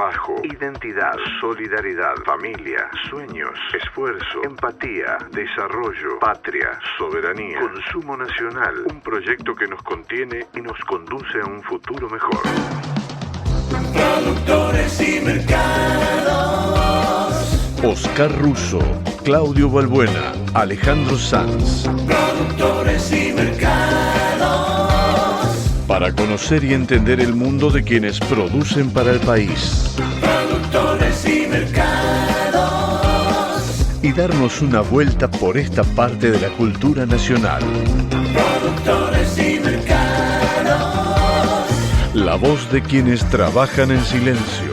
trabajo, identidad, solidaridad, familia, sueños, esfuerzo, empatía, desarrollo, patria, soberanía, consumo nacional. Un proyecto que nos contiene y nos conduce a un futuro mejor. Productores y mercados. Oscar Russo, Claudio Balbuena, Alejandro Sanz. Productores y mercados. Para conocer y entender el mundo de quienes producen para el país. Productores y mercados. Y darnos una vuelta por esta parte de la cultura nacional. Productores y mercados. La voz de quienes trabajan en silencio.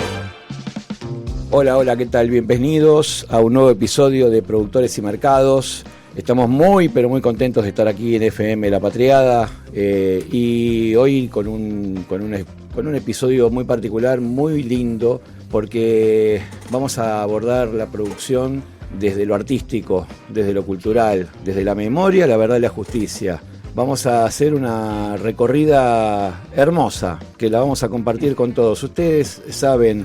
Hola, ¿qué tal? Bienvenidos a un nuevo episodio de Productores y Mercados. Estamos muy, pero muy contentos de estar aquí en FM La Patriada y hoy con un episodio muy particular, muy lindo, porque vamos a abordar la producción desde lo artístico, desde lo cultural, desde la memoria, la verdad y la justicia. Vamos a hacer una recorrida hermosa que la vamos a compartir con todos. Ustedes saben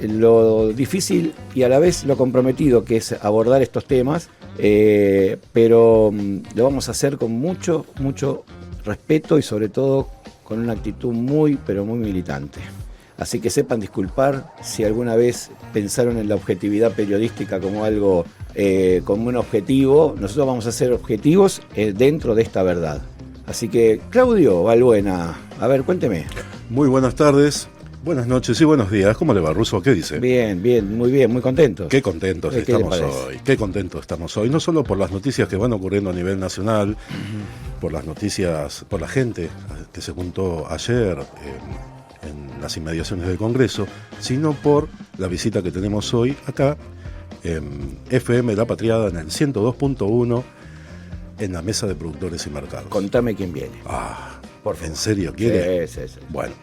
lo difícil y a la vez lo comprometido que es abordar estos temas, pero lo vamos a hacer con mucho respeto y sobre todo con una actitud muy, pero muy militante. Así que sepan disculpar si alguna vez pensaron en la objetividad periodística como algo, como un objetivo. Nosotros vamos a ser objetivos dentro de esta verdad. Así que, Claudio Balbuena, a ver, cuénteme. Muy buenas tardes, buenas noches y buenos días. ¿Cómo le va, Russo? ¿Qué dice? Bien, muy contentos. Qué contentos ¿Qué estamos hoy. Qué contentos estamos hoy. No solo por las noticias que van ocurriendo a nivel nacional, por las noticias, por la gente que se juntó ayer en las inmediaciones del Congreso, sino por la visita que tenemos hoy acá en FM La Patriada, en el 102.1, en la mesa de productores y mercados. Contame quién viene. Por favor. ¿En serio quiere? Sí. Bueno,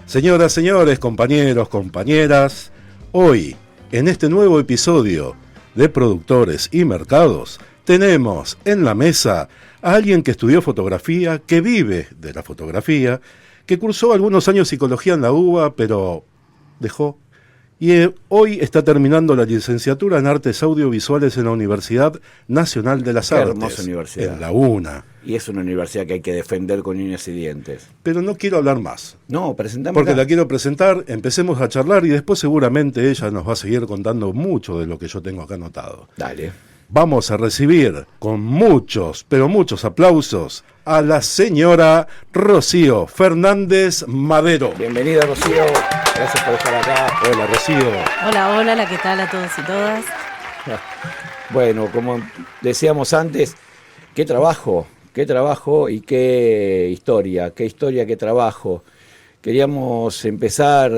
señoras, señores, compañeros, compañeras, hoy, en este nuevo episodio de Productores y Mercados, tenemos en la mesa a alguien que estudió fotografía, que vive de la fotografía, que cursó algunos años psicología en la UBA, pero dejó. Y hoy está terminando la licenciatura en Artes Audiovisuales en la Universidad Nacional de las Artes. Hermosa universidad. En la UNA. Y es una universidad que hay que defender con uñas y dientes. Pero no quiero hablar más. No, presentame. Porque acá. la quiero presentar, empecemos a charlar y después seguramente ella nos va a seguir contando mucho de lo que yo tengo acá anotado. Dale. Vamos a recibir con muchos, pero muchos aplausos a la señora Rocío Fernández Madero. Bienvenida, Rocío. Gracias por estar acá. Hola, Rocío. Hola, ¿qué tal a todos y todas? Bueno, como decíamos antes, qué trabajo y qué historia, qué trabajo. Queríamos empezar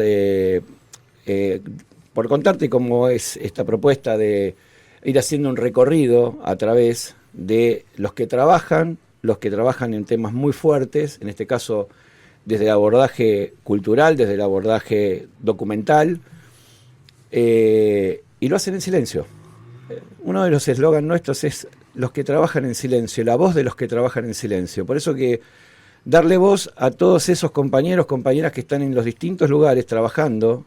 por contarte cómo es esta propuesta de ir haciendo un recorrido a través de los que trabajan en temas muy fuertes, en este caso desde el abordaje cultural, desde el abordaje documental, y lo hacen en silencio. Uno de los eslogans nuestros es los que trabajan en silencio, la voz de los que trabajan en silencio. Por eso que darle voz a todos esos compañeros, compañeras que están en los distintos lugares trabajando,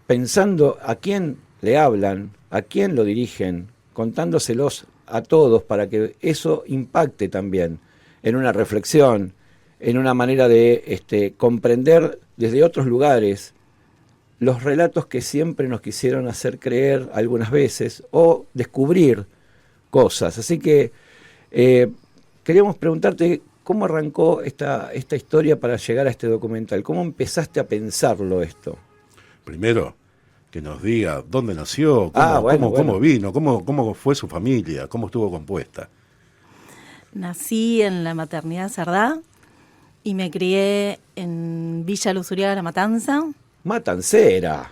pensando a quién le hablan, a quién lo dirigen, contándoselos a todos para que eso impacte también en una reflexión, en una manera de comprender desde otros lugares los relatos que siempre nos quisieron hacer creer algunas veces o descubrir cosas. Así que queríamos preguntarte cómo arrancó esta historia para llegar a este documental. ¿Cómo empezaste a pensarlo esto? Primero, que nos diga dónde nació, cómo vino, cómo fue su familia, cómo estuvo compuesta. Nací en la maternidad Cerdá y me crié en Villa Luzuriaga, La Matanza. Matancera,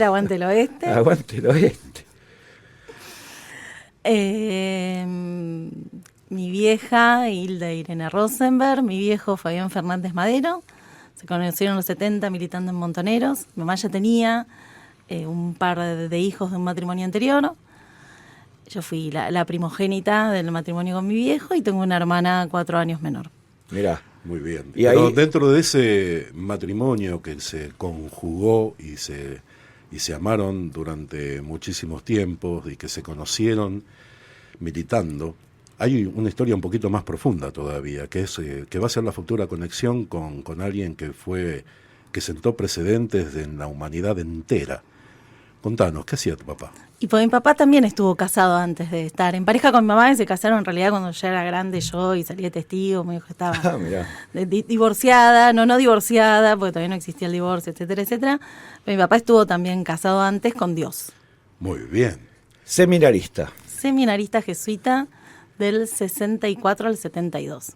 aguante el oeste. Aguante el oeste. Mi vieja, Hilda Irene Rosenberg, mi viejo, Fabián Fernández Madero. Se conocieron en los 70 militando en Montoneros. Mi mamá ya tenía un par de hijos de un matrimonio anterior. Yo fui la primogénita del matrimonio con mi viejo y tengo una hermana 4 años menor. Mirá. Muy bien. Y Pero ahí- dentro de ese matrimonio que se conjugó y se amaron durante muchísimos tiempos y que se conocieron militando, hay una historia un poquito más profunda todavía, que es que va a ser la futura conexión con alguien que sentó precedentes en la humanidad entera. Contanos, ¿qué hacía tu papá? Y pues mi papá también estuvo casado antes de estar en pareja con mi mamá, y se casaron en realidad cuando ya era grande yo y salí de testigo, me dijo que estaba Ah, mirá. divorciada, no divorciada, porque todavía no existía el divorcio, etcétera, etcétera. Pero mi papá estuvo también casado antes con Dios. Muy bien. Seminarista. Seminarista jesuita del 64 al 72.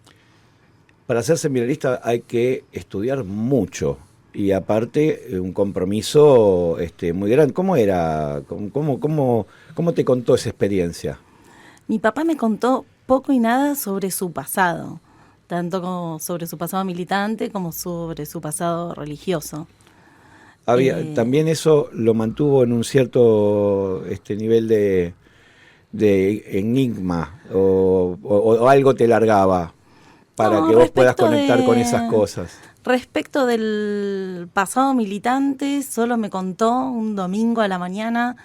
Para ser seminarista hay que estudiar mucho y aparte un compromiso muy grande. ¿Cómo era? ¿Cómo te contó esa experiencia? Mi papá me contó poco y nada sobre su pasado, tanto como sobre su pasado militante como sobre su pasado religioso. También eso lo mantuvo en un cierto nivel de enigma o algo te largaba para No, que vos puedas respecto conectar con de- esas cosas. Respecto del pasado militante, solo me contó un domingo a la mañana,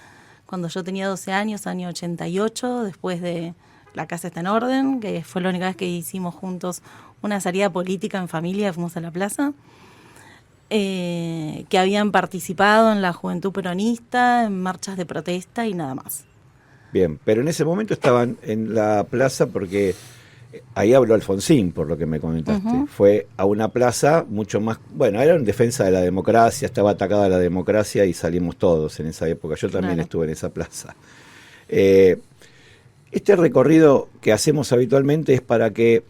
cuando yo tenía 12 años, año 88, después de La Casa está en orden, que fue la única vez que hicimos juntos una salida política en familia, fuimos a la plaza, que habían participado en la Juventud Peronista, en marchas de protesta y nada más. Bien, pero en ese momento estaban en la plaza porque ahí habló Alfonsín, por lo que me comentaste. Ujú. Fue a una plaza mucho más, bueno, era en defensa de la democracia, estaba atacada la democracia y salimos todos en esa época. Yo también Claro. estuve en esa plaza. Este recorrido que hacemos habitualmente es para que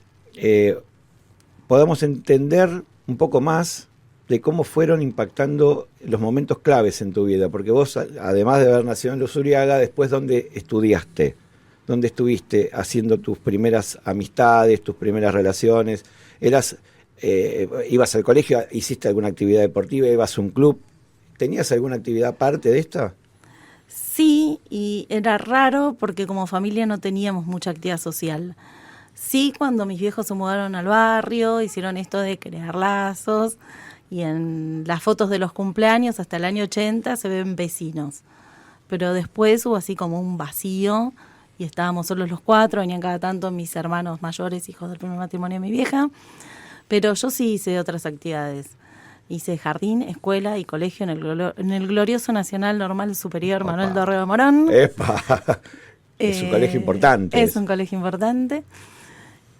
podamos entender un poco más de cómo fueron impactando los momentos claves en tu vida, porque vos, además de haber nacido en Luzuriaga, después ¿dónde estudiaste? ¿Dónde estuviste haciendo tus primeras amistades, tus primeras relaciones? ¿Ibas al colegio, hiciste alguna actividad deportiva, ibas a un club? ¿Tenías alguna actividad aparte de esta? Sí, y era raro porque como familia no teníamos mucha actividad social. Sí, cuando mis viejos se mudaron al barrio, hicieron esto de crear lazos, y en las fotos de los cumpleaños hasta el año 80 se ven vecinos. Pero después hubo así como un vacío y estábamos solos los cuatro, venían cada tanto mis hermanos mayores, hijos del primer matrimonio de mi vieja, pero yo sí hice otras actividades. Hice jardín, escuela y colegio en el glorioso Nacional Normal Superior Manuel Opa. Dorrego Morón. ¡Epa! Es un colegio importante. Es un colegio importante.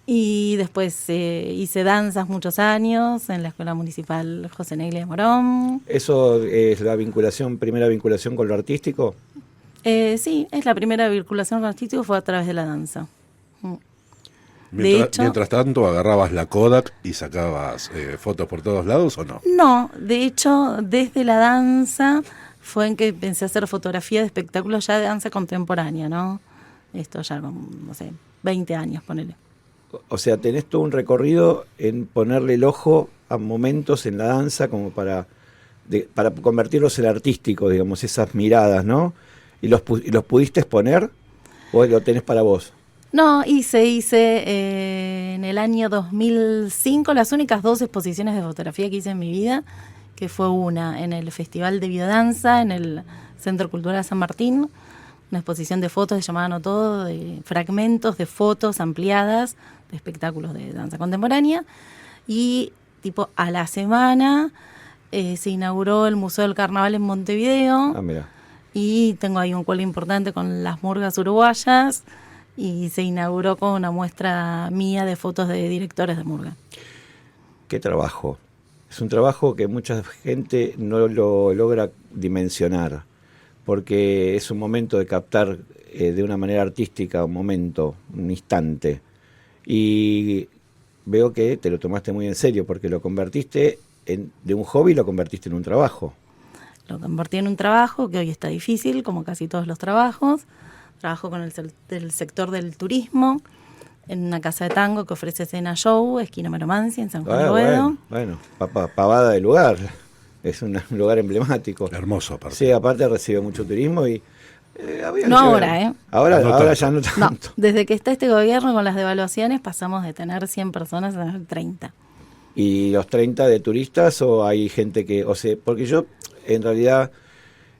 Y después hice danzas muchos años en la Escuela Municipal José Neglia de Morón. ¿Eso es la primera vinculación con lo artístico? Sí, es la primera vinculación con artístico, fue a través de la danza. De hecho, Mientras tanto, ¿agarrabas la Kodak y sacabas fotos por todos lados o no? no, de hecho, desde la danza fue en que empecé a hacer fotografía de espectáculos ya de danza contemporánea, ¿no? Esto ya con, no sé, 20 años, ponele. O sea, tenés todo un recorrido en ponerle el ojo a momentos en la danza como para convertirlos en artísticos, digamos, esas miradas, ¿no? ¿Y los pudiste exponer o lo tenés para vos? No, hice en el año 2005 las únicas 2 exposiciones de fotografía que hice en mi vida, que fue una en el Festival de Biodanza, en el Centro Cultural San Martín, una exposición de fotos, se llamaba No Todo, de fragmentos de fotos ampliadas de espectáculos de danza contemporánea, y tipo a la semana se inauguró el Museo del Carnaval en Montevideo, Ah, mira. y tengo ahí un cuello importante con las murgas uruguayas, y se inauguró con una muestra mía de fotos de directores de murga. Qué trabajo. Es un trabajo que mucha gente no lo logra dimensionar, porque es un momento de captar de una manera artística un momento, un instante. Y veo que te lo tomaste muy en serio, porque lo convertiste de un hobby, lo convertiste en un trabajo. Lo convertí en un trabajo que hoy está difícil, como casi todos los trabajos. Trabajo con el sector del turismo, en una casa de tango que ofrece cena show, esquina Meromancia, en San Juan de Boedo. Bueno, pavada de lugar. Es un lugar emblemático. Hermoso, aparte. Sí, aparte recibe mucho turismo y... No ahora, ¿eh? Ahora, No ahora tanto. ya no No, tanto. desde que está este gobierno con las devaluaciones pasamos de tener 100 personas a tener 30. ¿Y los 30 de turistas o hay gente que, o sea, porque yo en realidad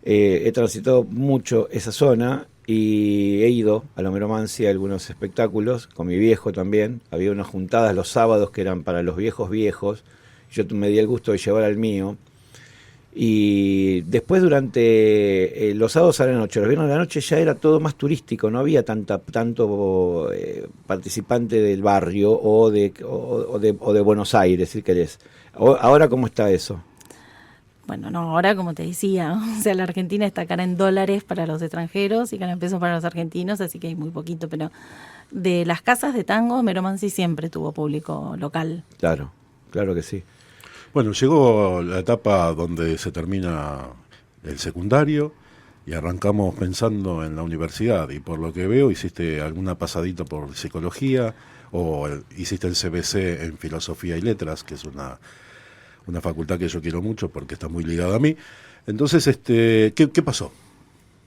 he transitado mucho esa zona y he ido a la Meromancia a algunos espectáculos, con mi viejo también, había unas juntadas los sábados que eran para los viejos, yo me di el gusto de llevar al mío, y después durante los sábados a la noche, los viernes a la noche ya era todo más turístico, no había tanto participante del barrio o de Buenos Aires, si querés. Ahora, ¿cómo está eso? Bueno, no, ahora como te decía, o sea, la Argentina está cara en dólares para los extranjeros y cara en pesos para los argentinos, así que hay muy poquito, pero de las casas de tango, Meromansi siempre tuvo público local. Claro, claro que sí. Bueno, llegó la etapa donde se termina el secundario y arrancamos pensando en la universidad, y por lo que veo hiciste alguna pasadita por psicología o hiciste el CBC en filosofía y letras, que es una facultad que yo quiero mucho porque está muy ligada a mí. Entonces, ¿qué pasó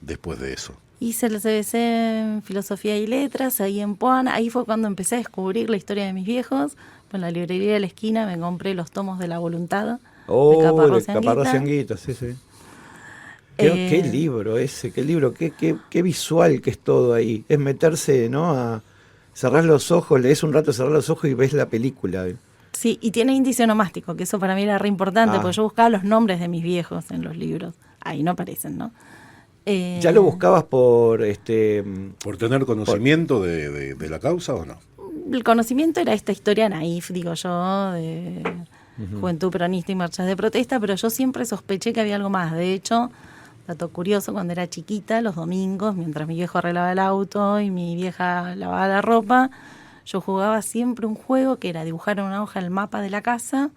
después de eso? Hice el CBC en Filosofía y Letras, ahí en Puan. Ahí fue cuando empecé a descubrir la historia de mis viejos. En la librería de la esquina me compré los tomos de La Voluntad. De Caparrós y Anguita, sí. Qué libro ese, qué visual que es todo ahí. Es meterse, ¿no? A cerrar los ojos, lees un rato, cerrar los ojos y ves la película. Sí, y tiene índice onomástico, que eso para mí era re importante, porque yo buscaba los nombres de mis viejos en los libros. Ahí no aparecen, ¿no? ¿Ya lo buscabas por por tener conocimiento de la causa o no? El conocimiento era esta historia naif, digo yo, de juventud peronista y marchas de protesta, pero yo siempre sospeché que había algo más. De hecho, dato curioso, cuando era chiquita, los domingos, mientras mi viejo arreglaba el auto y mi vieja lavaba la ropa, yo jugaba siempre un juego que era dibujar en una hoja el mapa de la casa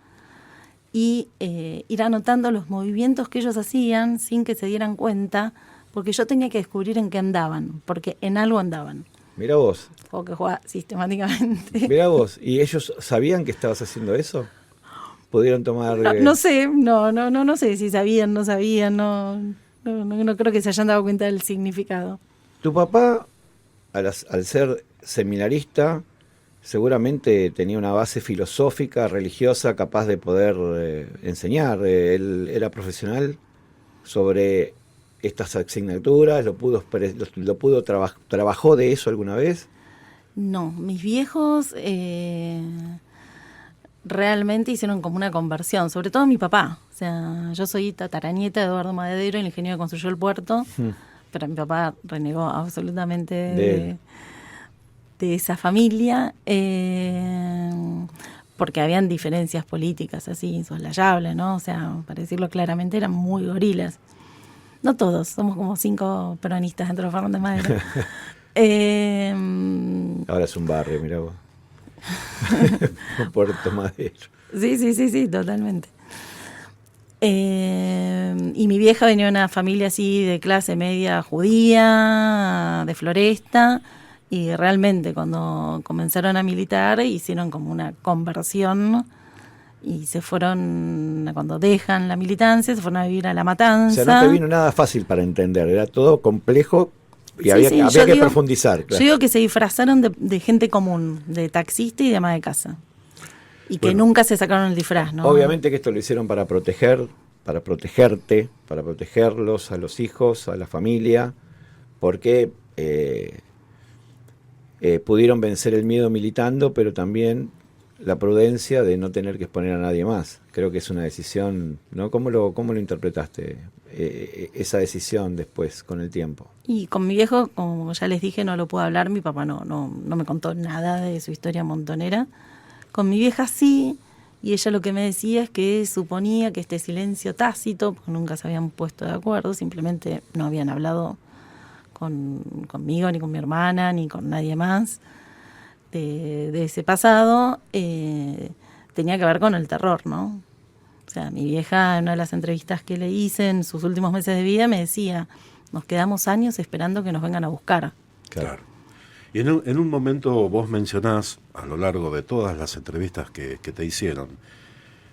y ir anotando los movimientos que ellos hacían sin que se dieran cuenta, porque yo tenía que descubrir en qué andaban, porque en algo andaban. Mirá vos. Juego que jugaba sistemáticamente. Mirá vos. ¿Y ellos sabían que estabas haciendo eso? ¿Pudieron tomar...? No sé, no sé si sabían, no sabían, no creo que se hayan dado cuenta del significado. Tu papá, al ser seminarista, seguramente tenía una base filosófica, religiosa, capaz de poder enseñar. Él era profesional sobre estas asignaturas, trabajó de eso alguna vez. No, mis viejos realmente hicieron como una conversión, sobre todo mi papá. O sea, yo soy tataranieta de Eduardo Madedero, el ingeniero que construyó el puerto, pero mi papá renegó absolutamente de esa familia, porque habían diferencias políticas así insoslayables, ¿no? O sea, para decirlo claramente, eran muy gorilas. No todos, somos como 5 peronistas dentro de Fernández Madero. Ahora es un barrio, mirá vos. Puerto Madero. Sí, totalmente. Y mi vieja venía de una familia así de clase media judía, de Floresta, y realmente cuando comenzaron a militar hicieron como una conversión y se fueron, cuando dejan la militancia, se fueron a vivir a La Matanza. O sea, no te vino nada fácil para entender, era todo complejo y había que profundizar. Claro. Yo digo que se disfrazaron de gente común, de taxista y de ama de casa. Y que nunca se sacaron el disfraz, ¿no? Obviamente que esto lo hicieron para protegerte, para protegerlos, a los hijos, a la familia, porque pudieron vencer el miedo militando, pero también la prudencia de no tener que exponer a nadie más. Creo que es una decisión, ¿no? ¿Cómo lo interpretaste esa decisión después, con el tiempo? Y con mi viejo, como ya les dije, no lo puedo hablar. Mi papá no me contó nada de su historia montonera. Con mi vieja sí, y ella lo que me decía es que suponía que este silencio tácito, porque nunca se habían puesto de acuerdo, simplemente no habían hablado conmigo, ni con mi hermana, ni con nadie más, de ese pasado, tenía que ver con el terror, ¿no? O sea, mi vieja, en una de las entrevistas que le hice en sus últimos meses de vida, me decía, nos quedamos años esperando que nos vengan a buscar. Claro. Y en un momento vos mencionás, a lo largo de todas las entrevistas que te hicieron,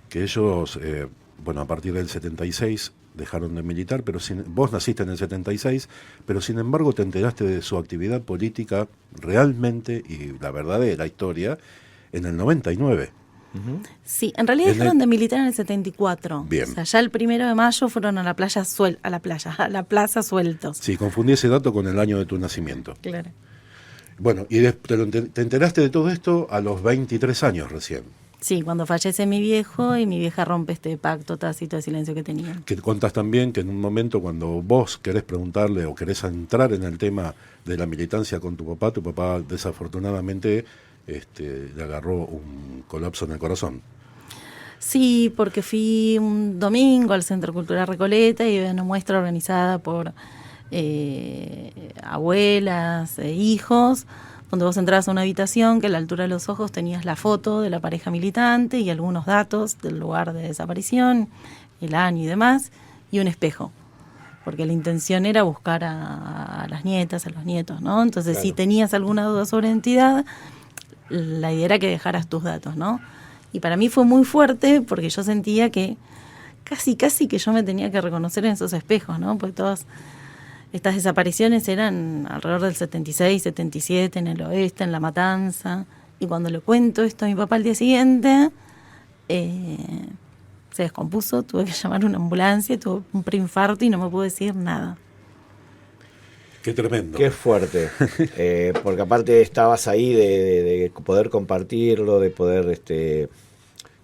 que ellos, a partir del 76 dejaron de militar, pero vos naciste en el 76, pero sin embargo te enteraste de su actividad política realmente, y la verdadera historia, en el 99. Sí, en realidad dejaron de militar en el 74. Bien. O sea, ya el 1 de mayo fueron a la plaza sueltos. Sí, confundí ese dato con el año de tu nacimiento. Claro. Bueno, y te enteraste de todo esto a los 23 años recién. Sí, cuando fallece mi viejo y mi vieja rompe este pacto tácito de silencio que tenían. Que contás también que en un momento cuando vos querés preguntarle o querés entrar en el tema de la militancia con tu papá desafortunadamente le agarró un colapso en el corazón. Sí, porque fui un domingo al Centro Cultural Recoleta y había una muestra organizada por abuelas e hijos, donde vos entrabas a una habitación que a la altura de los ojos tenías la foto de la pareja militante y algunos datos del lugar de desaparición, el año y demás, y un espejo, porque la intención era buscar a las nietas, a los nietos, ¿no? Entonces, claro, si tenías alguna duda sobre identidad, la idea era que dejaras tus datos, ¿no? Y para mí fue muy fuerte porque yo sentía que casi que yo me tenía que reconocer en esos espejos, ¿no? Porque todas estas desapariciones eran alrededor del 76, 77, en el oeste, en La Matanza. Y cuando le cuento esto a mi papá al día siguiente, se descompuso, tuve que llamar a una ambulancia, tuve un preinfarto y no me pudo decir nada. Qué tremendo. Qué fuerte. Porque aparte estabas ahí de poder compartirlo, de poder...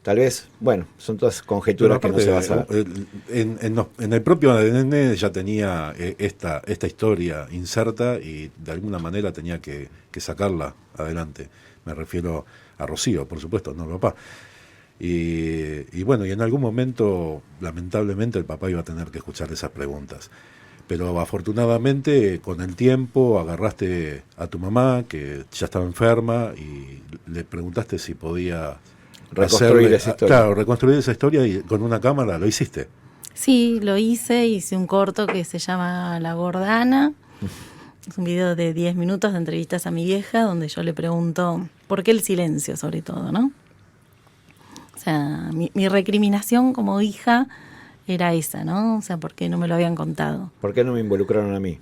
tal vez, bueno, son todas conjeturas que no se basan. En el propio ADN ya tenía esta historia inserta y de alguna manera tenía que sacarla adelante. Me refiero a Rocío, por supuesto, no a papá. Y bueno, y en algún momento, lamentablemente, el papá iba a tener que escuchar esas preguntas. Pero afortunadamente, con el tiempo, agarraste a tu mamá, que ya estaba enferma, y le preguntaste si podía... reconstruir esa historia. Claro, reconstruir esa historia y con una cámara lo hiciste. Sí, lo hice un corto que se llama La Gordana. Es un video de 10 minutos de entrevistas a mi vieja, donde yo le pregunto por qué el silencio, sobre todo, ¿no? O sea, mi recriminación como hija era esa, ¿no? O sea, ¿por qué no me lo habían contado? ¿Por qué no me involucraron a mí?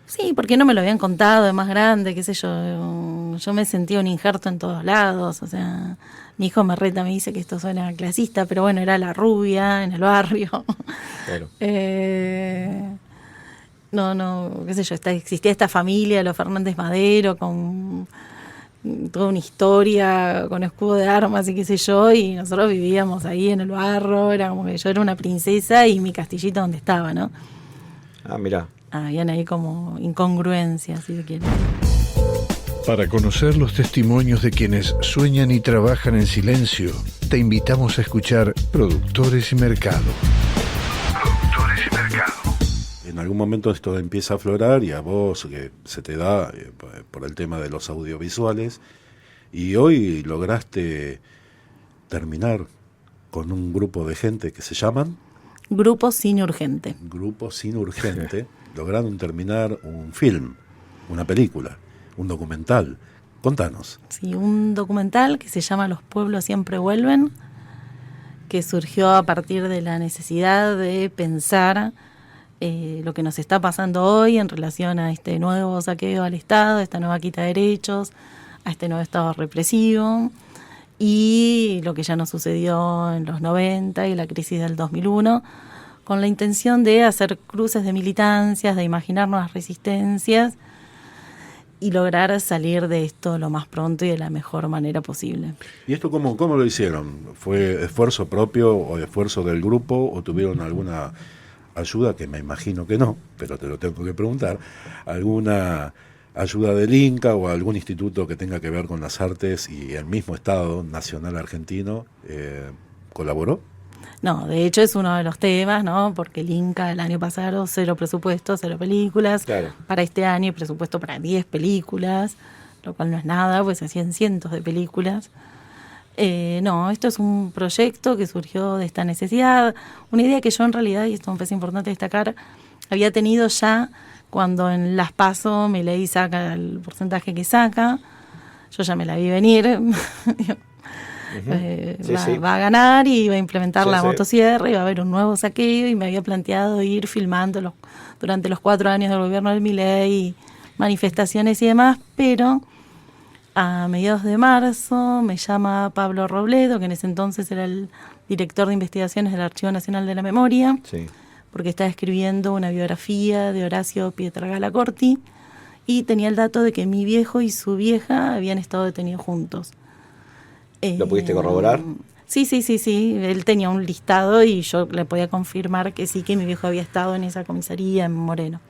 Sí, ¿por qué no me lo habían contado de más grande? Qué sé yo. Yo me sentía un injerto en todos lados, o sea... Mi hijo me reta, me dice que esto suena clasista, pero bueno, era la rubia en el barrio. Claro. No, qué sé yo, existía esta familia, los Fernández Madero, con toda una historia, con escudo de armas y qué sé yo, y nosotros vivíamos ahí en el barro, era como que yo era una princesa y mi castillito donde estaba, ¿no? Ah, mirá. Habían ahí como incongruencias, si se quiere. Para conocer los testimonios de quienes sueñan y trabajan en silencio, te invitamos a escuchar Productores y Mercado. Productores y Mercado. En algún momento esto empieza a aflorar y a vos que se te da por el tema de los audiovisuales, y hoy lograste terminar con un grupo de gente que se llaman... Grupo Cine Urgente. Grupo Cine Urgente. Lograron terminar un film, una película, un documental. Contanos. Sí, un documental que se llama Los pueblos siempre vuelven, que surgió a partir de la necesidad de pensar lo que nos está pasando hoy en relación a este nuevo saqueo al Estado, a esta nueva quita de derechos, a este nuevo Estado represivo y lo que ya nos sucedió en los 90 y la crisis del 2001, con la intención de hacer cruces de militancias, de imaginar nuevas resistencias y lograr salir de esto lo más pronto y de la mejor manera posible. ¿Y esto cómo lo hicieron? ¿Fue esfuerzo propio o esfuerzo del grupo o tuvieron alguna ayuda, que me imagino que no, pero te lo tengo que preguntar, alguna ayuda del Inca o algún instituto que tenga que ver con las artes y el mismo Estado Nacional Argentino colaboró? No, de hecho es uno de los temas, ¿no? Porque el Inca el año pasado 0 presupuesto, 0 películas. Claro. Para este año hay presupuesto para 10 películas, lo cual no es nada, pues se hacían cientos de películas. No, esto es un proyecto que surgió de esta necesidad, una idea que yo en realidad, y esto me parece importante destacar, había tenido ya cuando en las PASO Milei saca el porcentaje que saca, yo ya me la vi venir. Va a ganar y va a implementar la motosierra y va a haber un nuevo saqueo, y me había planteado ir filmando durante los 4 años del gobierno del Milei, manifestaciones y demás, pero A mediados de marzo me llama Pablo Robledo, que en ese entonces era el director de investigaciones del Archivo Nacional de la Memoria, Sí. porque estaba escribiendo una biografía de Horacio Pietragala Corti y tenía el dato de que mi viejo y su vieja habían estado detenidos juntos. ¿Lo pudiste corroborar? Sí. Él tenía un listado y yo le podía confirmar que sí, que mi viejo había estado en esa comisaría en Moreno.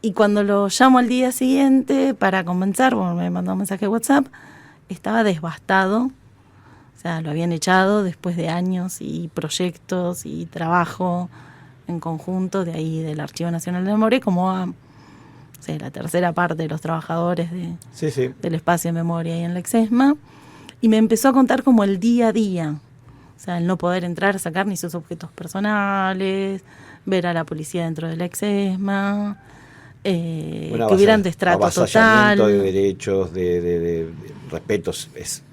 Y cuando lo llamo al día siguiente para convencer, bueno, me mandó un mensaje de WhatsApp, estaba devastado. O sea, lo habían echado después de años y proyectos y trabajo en conjunto de ahí del Archivo Nacional de Memoria, como a, o sea, la tercera parte de los trabajadores Sí. del espacio de memoria ahí en la Exesma. Y me empezó a contar como el día a día. O sea, el no poder entrar, sacar ni sus objetos personales, ver a la policía dentro de la Exesma, que hubieran destrato avasallamiento total. de derechos, de respetos es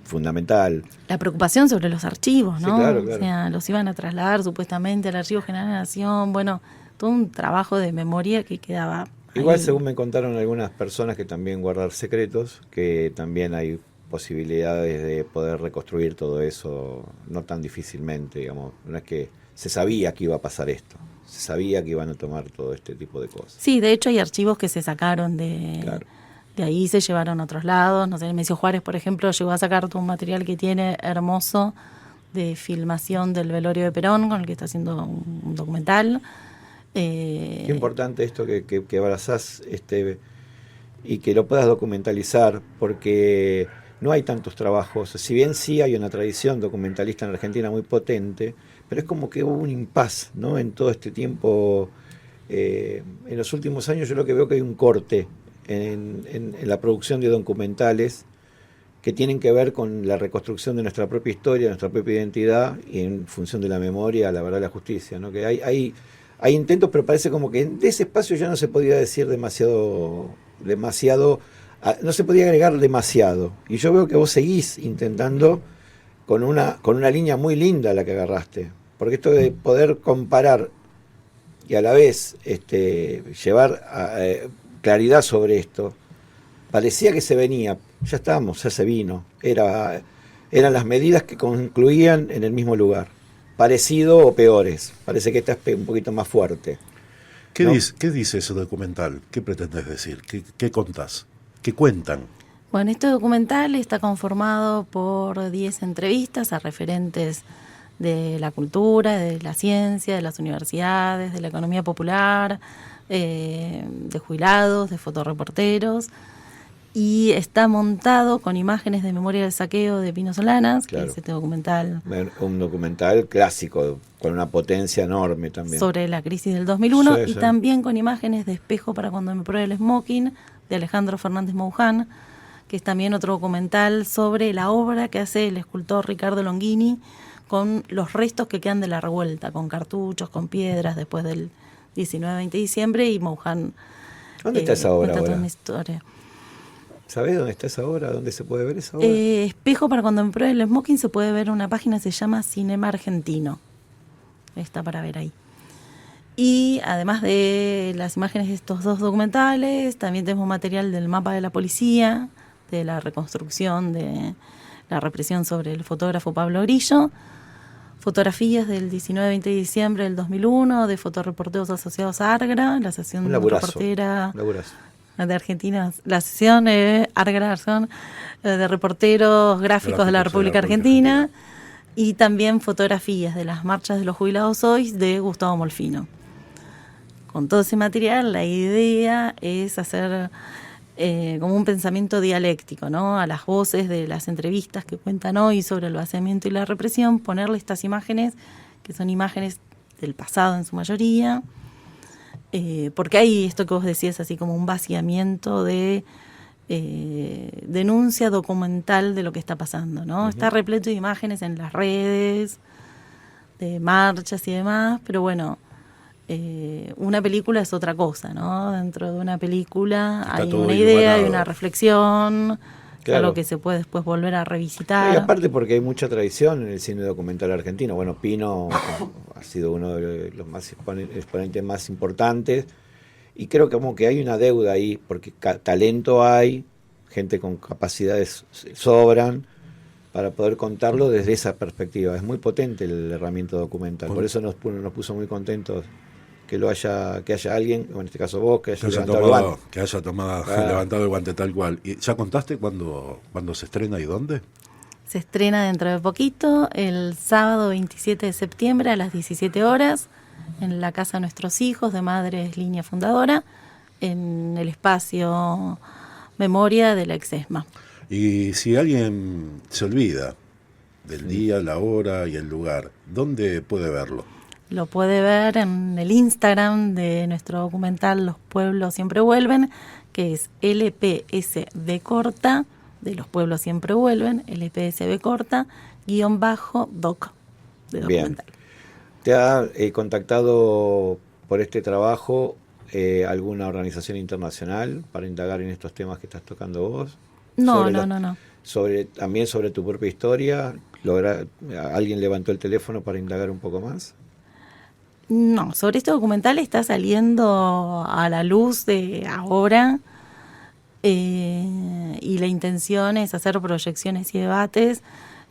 fundamental. La preocupación sobre los archivos, ¿no? Sí, claro. O sea, los iban a trasladar supuestamente al Archivo General de la Nación. Bueno, todo un trabajo de memoria que quedaba Igual, ahí. según me contaron algunas personas que también guardar secretos, que también hay posibilidades de poder reconstruir todo eso no tan difícilmente, digamos. No es que se sabía que iba a pasar esto, se sabía que iban a tomar todo este tipo de cosas. Sí, de hecho hay archivos que se sacaron Claro. de ahí, se llevaron a otros lados. No sé, el Mesio Juárez, por ejemplo, llegó a sacar todo un material que tiene hermoso de filmación del velorio de Perón, con el que está haciendo un documental. Qué importante esto que abrazás y que lo puedas documentalizar, porque no hay tantos trabajos. Si bien sí hay una tradición documentalista en Argentina muy potente, pero es como que hubo un impas, ¿no? En todo este tiempo, en los últimos años yo lo que veo que hay un corte en la producción de documentales que tienen que ver con la reconstrucción de nuestra propia historia, de nuestra propia identidad, y en función de la memoria, la verdad, la justicia, ¿no? Que hay intentos, pero parece como que de ese espacio ya no se podía decir demasiado, no se podía agregar demasiado. Y yo veo que vos seguís intentando con una línea muy linda la que agarraste, porque esto de poder comparar y a la vez llevar claridad sobre esto, parecía que se venía, ya estamos, ya se vino, eran las medidas que concluían en el mismo lugar, parecido o peores, parece que esta es un poquito más fuerte. ¿Qué ¿no? ¿Qué dice ese documental? ¿Qué pretendes decir? ¿Qué contás? ¿Qué cuentan? Bueno, este documental está conformado por 10 entrevistas a referentes de la cultura, de la ciencia, de las universidades, de la economía popular, de jubilados, de fotoreporteros, y está montado con imágenes de Memoria del Saqueo de Pino Solanas, Claro. que es este documental Un documental clásico, con una potencia enorme también. sobre la crisis del 2001, Sí, y sí. también con imágenes de Espejo para cuando me pruebe el smoking, de Alejandro Fernández Mouján, que es también otro documental sobre la obra que hace el escultor Ricardo Longini con los restos que quedan de la revuelta, con cartuchos, con piedras, después del 19-20 de diciembre, y Mouján ¿Dónde está esa obra cuenta toda ahora? una historia. ¿Sabés dónde está esa obra? ¿Dónde se puede ver esa obra? Espejo para cuando me pruebe el smoking se puede ver en una página que se llama Cinema Argentino. Está para ver ahí. Y además de las imágenes de estos dos documentales, también tenemos material del mapa de la policía, de la reconstrucción de la represión sobre el fotógrafo Pablo Grillo, fotografías del 19-20 de diciembre del 2001, de fotoreporteros asociados a Argra, la asociación Un laburazo. reportera Un laburazo. de Argentina, la asociación Argra, de reporteros gráficos de la República Argentina, y también fotografías de las marchas de los jubilados hoy de Gustavo Molfino. Con todo ese material, la idea es hacer como un pensamiento dialéctico, ¿no? A las voces de las entrevistas que cuentan hoy sobre el vaciamiento y la represión, ponerle estas imágenes, que son imágenes del pasado en su mayoría, porque hay esto que vos decías, así como un vaciamiento de denuncia documental de lo que está pasando, ¿no? Uh-huh. Está repleto de imágenes en las redes, de marchas y demás, pero bueno, una película es otra cosa, ¿no? Dentro de una película está hay una idea, hay una reflexión, claro, algo que se puede después volver a revisitar. No, y aparte porque hay mucha tradición en el cine documental argentino. Bueno, Pino ha sido uno de los más exponentes más importantes, y creo que como que hay una deuda ahí, porque talento hay, gente con capacidades sobran para poder contarlo desde esa perspectiva. Es muy potente la herramienta documental, por eso nos puso muy contentos que haya alguien, en este caso vos, que haya levantado el guante. Que haya levantado el guante tal cual. ¿Y ya contaste cuándo se estrena y dónde? Se estrena dentro de poquito, el sábado 27 de septiembre a las 17 horas, en la Casa de Nuestros Hijos, de Madres Línea Fundadora, en el espacio Memoria de la Exesma. Y si alguien se olvida del día, la hora y el lugar, ¿dónde puede verlo? Lo puede ver en el Instagram de nuestro documental Los Pueblos Siempre Vuelven, que es LPSB corta, de Los Pueblos Siempre Vuelven, LPSB corta, _doc de documental. Bien. ¿Te ha contactado por este trabajo alguna organización internacional para indagar en estos temas que estás tocando vos? No. También sobre tu propia historia, ¿alguien levantó el teléfono para indagar un poco más? No, sobre este documental está saliendo a la luz de ahora, y la intención es hacer proyecciones y debates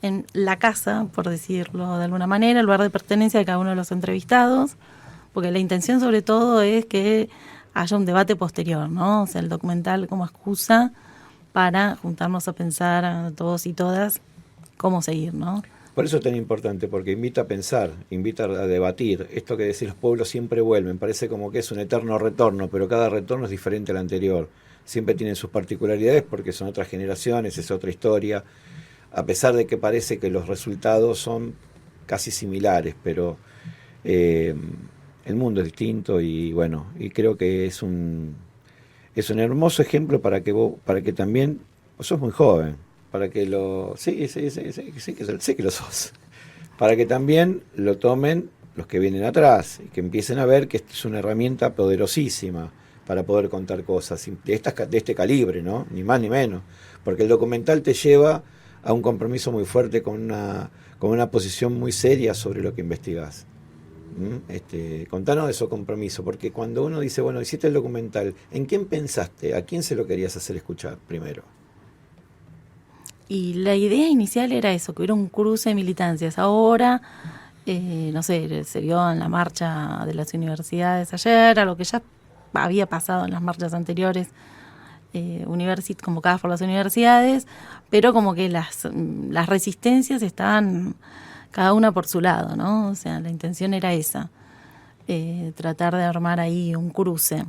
en la casa, por decirlo de alguna manera, el lugar de pertenencia de cada uno de los entrevistados, porque la intención sobre todo es que haya un debate posterior, ¿no? O sea, el documental como excusa para juntarnos a pensar a todos y todas cómo seguir, ¿no? Por eso es tan importante, porque invita a pensar, invita a debatir. Esto que decís, los pueblos siempre vuelven, parece como que es un eterno retorno, pero cada retorno es diferente al anterior. Siempre tienen sus particularidades porque son otras generaciones, es otra historia, a pesar de que parece que los resultados son casi similares, pero el mundo es distinto y bueno, y creo que es un hermoso ejemplo para que también, vos sos muy joven, para que sí que lo sos, para que también lo tomen los que vienen atrás y que empiecen a ver que esto es una herramienta poderosísima para poder contar cosas de este calibre, ¿no? Ni más ni menos, porque el documental te lleva a un compromiso muy fuerte con una posición muy seria sobre lo que investigás. Contanos de ese compromiso, porque cuando uno dice, bueno, hiciste el documental, ¿en quién pensaste? ¿A quién se lo querías hacer escuchar primero? Y la idea inicial era eso, que hubiera un cruce de militancias. Ahora, no sé, se vio en la marcha de las universidades ayer, a lo que ya había pasado en las marchas anteriores, convocadas por las universidades, pero como que las resistencias estaban cada una por su lado, ¿no? O sea, la intención era esa, tratar de armar ahí un cruce.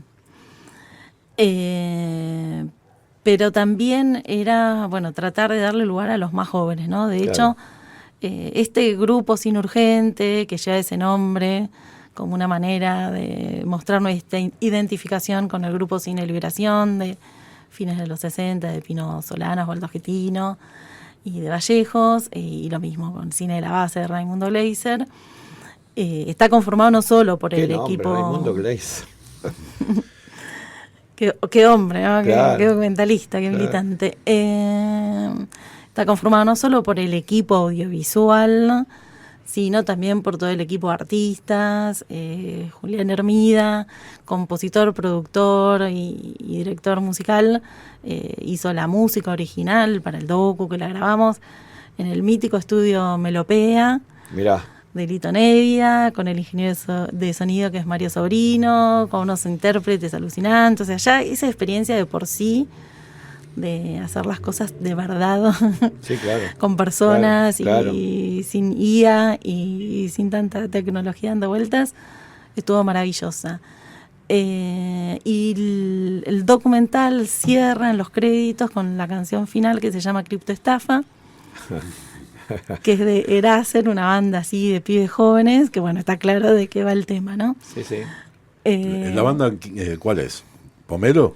Pero también era, bueno, tratar de darle lugar a los más jóvenes, ¿no? De hecho, este grupo Sin Urgente, que lleva ese nombre como una manera de mostrar nuestra identificación con el grupo Cine Liberación de fines de los 60, de Pino Solanas, Waldo Getino y de Vallejos, y lo mismo con Cine de la Base de Raimundo Gleiser. Está conformado no solo por el equipo... Raimundo Gleiser. Qué hombre, ¿no? Claro. Qué documentalista, qué militante. Está conformado no solo por el equipo audiovisual, sino también por todo el equipo de artistas. Julián Hermida, compositor, productor y director musical, hizo la música original para el docu que la grabamos en el mítico estudio Melopea. Mirá. De Lito Nevia, con el ingeniero de sonido que es Mario Sobrino, con unos intérpretes alucinantes. O sea, ya esa experiencia de por sí de hacer las cosas de verdad, sí, claro, con personas claro. Y sin IA y sin tanta tecnología dando vueltas, estuvo maravillosa. Y el documental cierra en los créditos con la canción final que se llama Criptoestafa, que es de Eraser, una banda así de pibes jóvenes, que bueno, está claro de qué va el tema, ¿no? Sí, sí. ¿La banda cuál es? ¿Pomelo?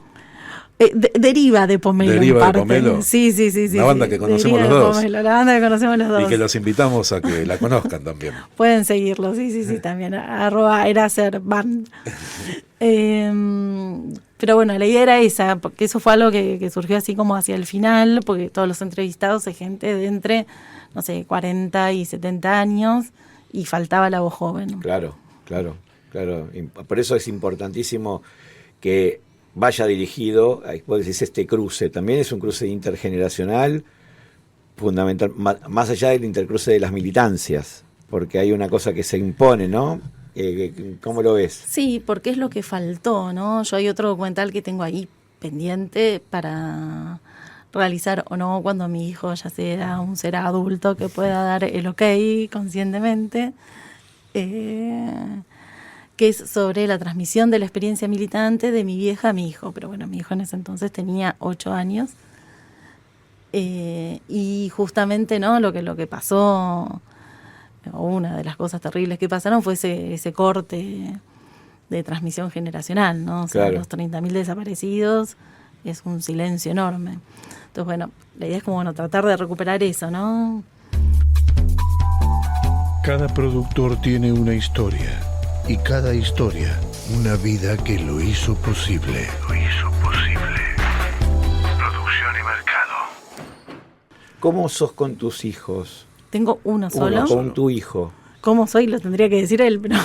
Deriva de Pomelo. Deriva en parte. de Pomelo. Sí. La banda que conocemos Deriva los dos. Pomelo, la banda que conocemos los dos. Y que los invitamos a que la conozcan también. Pueden seguirlo, sí, también. @eraserband. Pero bueno, la idea era esa, porque eso fue algo que surgió así como hacia el final, porque todos los entrevistados es gente de entre, no sé, 40 y 70 años, y faltaba la voz joven. Claro. Por eso es importantísimo que vaya dirigido, vos decís este cruce, también es un cruce intergeneracional, fundamental, más allá del intercruce de las militancias, porque hay una cosa que se impone, ¿no? ¿Cómo lo ves? Sí, porque es lo que faltó, ¿no? Yo hay otro documental que tengo ahí pendiente para realizar o no cuando mi hijo ya sea un ser adulto que pueda dar el ok conscientemente, que es sobre la transmisión de la experiencia militante de mi vieja a mi hijo. Pero bueno, mi hijo en ese entonces tenía 8 años. Y justamente, ¿no? Lo que pasó, o una de las cosas terribles que pasaron fue ese corte de transmisión generacional, ¿no? O sea, claro. Los 30.000 desaparecidos es un silencio enorme. Entonces, bueno, la idea es como, bueno, tratar de recuperar eso, ¿no? Cada productor tiene una historia y cada historia una vida que lo hizo posible. Producción y mercado. ¿Cómo sos con tus hijos? Tengo uno solo. Con tu hijo. ¿Cómo soy? Lo tendría que decir él, pero...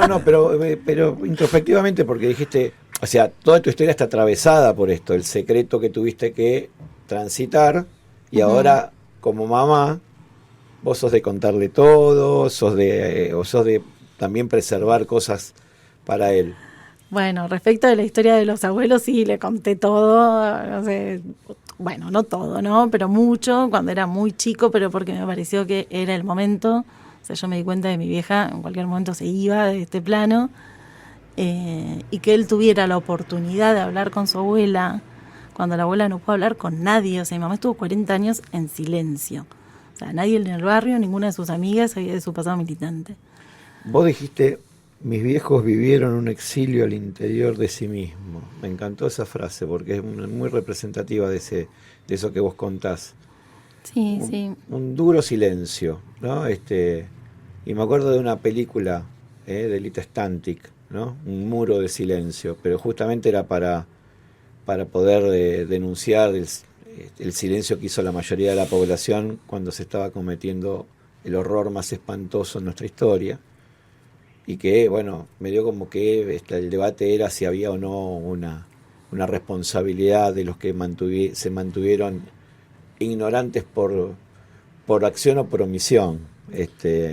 No, pero introspectivamente, porque dijiste, o sea, toda tu historia está atravesada por esto, el secreto que tuviste que transitar, y ahora, como mamá, vos sos de contarle todo, sos de también preservar cosas para él. Bueno, respecto de la historia de los abuelos, sí, le conté todo, no sé, bueno, no todo, ¿no? Pero mucho, cuando era muy chico, pero porque me pareció que era el momento. O sea, yo me di cuenta de que mi vieja en cualquier momento se iba de este plano, y que él tuviera la oportunidad de hablar con su abuela, cuando la abuela no pudo hablar con nadie. O sea, mi mamá estuvo 40 años en silencio. O sea, nadie en el barrio, ninguna de sus amigas sabía de su pasado militante. Vos dijiste, mis viejos vivieron un exilio al interior de sí mismos. Me encantó esa frase porque es muy representativa de eso que vos contás. Sí, sí. Un duro silencio, ¿no? Y me acuerdo de una película de Lita Stantic, ¿no? Un muro de silencio, pero justamente era para poder denunciar el silencio que hizo la mayoría de la población cuando se estaba cometiendo el horror más espantoso en nuestra historia, y que, bueno, me dio como que el debate era si había o no una responsabilidad de los que se mantuvieron ignorantes por acción o por omisión,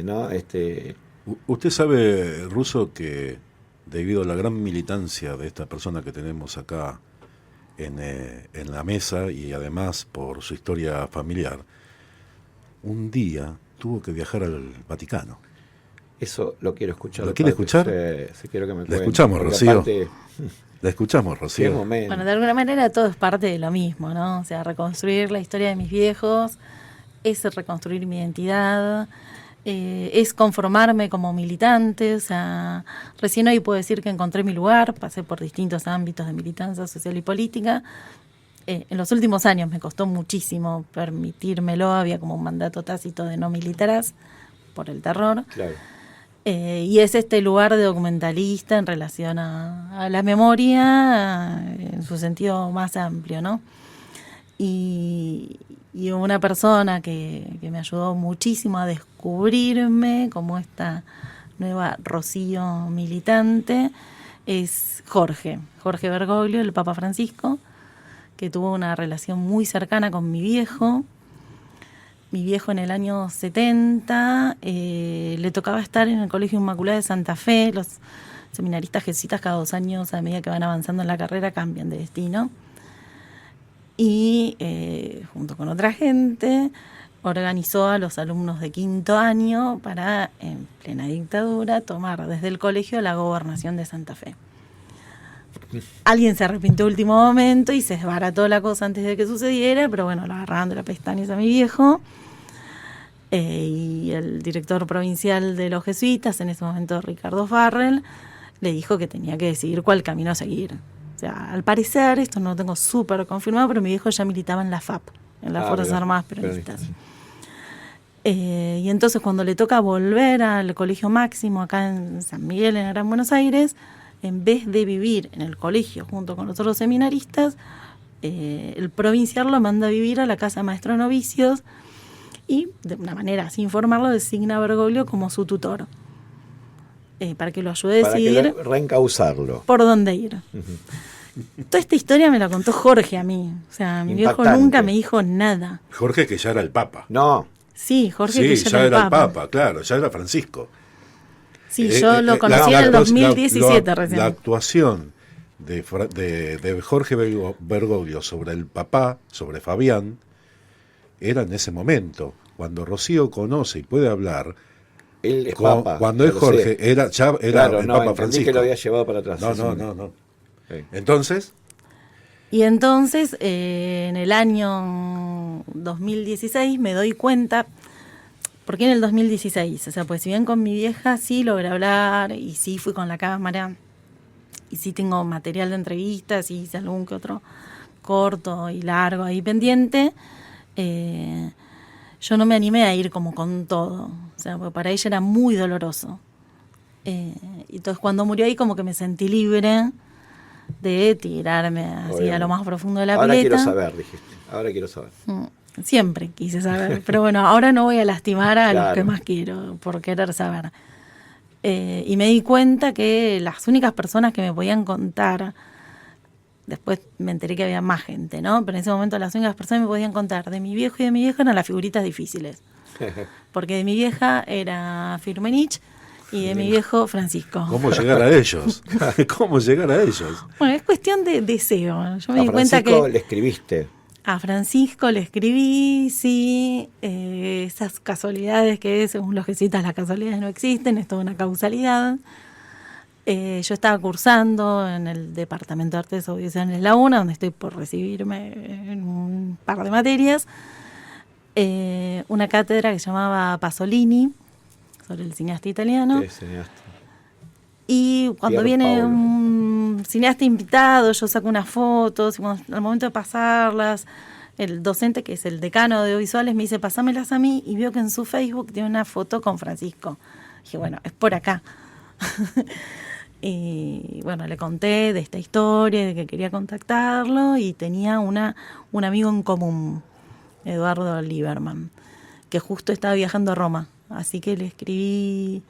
¿no? Usted sabe, Russo, que debido a la gran militancia de esta persona que tenemos acá en la mesa, y además por su historia familiar, un día tuvo que viajar al Vaticano. Eso lo quiero escuchar. ¿Lo quiere escuchar? Sí, quiero que me cuente. La escuchamos, Rocío. Aparte, La escuchamos, Rocío. Bueno, de alguna manera todo es parte de lo mismo, ¿no? O sea, reconstruir la historia de mis viejos es reconstruir mi identidad, es conformarme como militante. O sea, recién hoy puedo decir que encontré mi lugar, pasé por distintos ámbitos de militancia social y política. En los últimos años me costó muchísimo permitírmelo, había como un mandato tácito de no militarás por el terror. Claro. Y es este lugar de documentalista en relación a la memoria en su sentido más amplio, ¿no? Y una persona que me ayudó muchísimo a descubrirme como esta nueva Rocío militante es Jorge Bergoglio, el Papa Francisco, que tuvo una relación muy cercana con mi viejo. Mi viejo en el año 70 le tocaba estar en el Colegio Inmaculada de Santa Fe. Los seminaristas jesuitas cada 2 años, a medida que van avanzando en la carrera, cambian de destino. Y junto con otra gente organizó a los alumnos de 5º año para, en plena dictadura, tomar desde el colegio la gobernación de Santa Fe. Alguien se arrepintió en último momento y se desbarató la cosa antes de que sucediera, pero bueno, lo agarraron de las pestañas a mi viejo. Y el director provincial de los jesuitas, en ese momento Ricardo Farrell, le dijo que tenía que decidir cuál camino seguir. O sea, al parecer, esto no lo tengo súper confirmado, pero mi viejo ya militaba en la FAP, en las Fuerzas Armadas Peronistas. Y entonces cuando le toca volver al Colegio Máximo acá en San Miguel, en Gran Buenos Aires, en vez de vivir en el colegio junto con los otros seminaristas, el provincial lo manda a vivir a la Casa de Maestros Novicios y, de una manera sin informarlo, designa a Bergoglio como su tutor, para que lo ayude a decidir reencauzarlo. por dónde ir. Toda esta historia me la contó Jorge a mí. O sea, mi viejo Impactante. nunca me dijo nada. Jorge, que ya era el Papa. No, Sí, Jorge Sí, que ya era el Papa, claro, ya era Francisco. Sí, yo lo conocí en el 2017 recién. La actuación de Jorge Bergoglio sobre el papá, sobre Fabián, era en ese momento. Cuando Rocío conoce y puede hablar, él es Papa. cuando es lo Jorge, sé. era el Claro, Papa entendí Francisco. que lo había llevado para atrás. No. Sí. Entonces, Y entonces, en el año 2016 me doy cuenta, ¿por qué en el 2016? O sea, pues si bien con mi vieja sí logré hablar y sí fui con la cámara y sí tengo material de entrevistas y hice algún que otro corto y largo ahí pendiente, yo no me animé a ir como con todo. O sea, porque para ella era muy doloroso. Y entonces cuando murió ahí como que me sentí libre de tirarme así Obviamente. a lo más profundo de la Ahora pileta. quiero saber, dijiste. Ahora quiero saber. Siempre quise saber, pero bueno, ahora no voy a lastimar a los Claro. que más quiero por querer saber. Y me di cuenta que las únicas personas que me podían contar, después me enteré que había más gente, ¿no? Pero en ese momento las únicas personas que me podían contar de mi viejo y de mi vieja eran las figuritas difíciles. Porque de mi vieja era Firmenich y de mi viejo Francisco. ¿cómo llegar a ellos? ¿Cómo llegar a ellos? Bueno, es cuestión de deseo. Yo me A di cuenta Francisco que le escribiste. a Francisco le escribí, sí, esas casualidades que según los jesuitas las casualidades no existen, es toda una causalidad. Yo estaba cursando en el Departamento de Artes Audiovisuales La UNA, donde estoy por recibirme en un par de materias, una cátedra que se llamaba Pasolini, sobre el cineasta italiano. Sí, cineasta. Y cuando Pier viene Paolo. un cineasta invitado, yo saco unas fotos, y al momento de pasarlas, el docente, que es el decano de audiovisuales, me dice, pasámelas a mí, y veo que en su Facebook tiene una foto con Francisco. Dije, bueno, es por acá. Y bueno, le conté de esta historia, de que quería contactarlo, y tenía un amigo en común, Eduardo Lieberman, que justo estaba viajando a Roma. Así que le escribí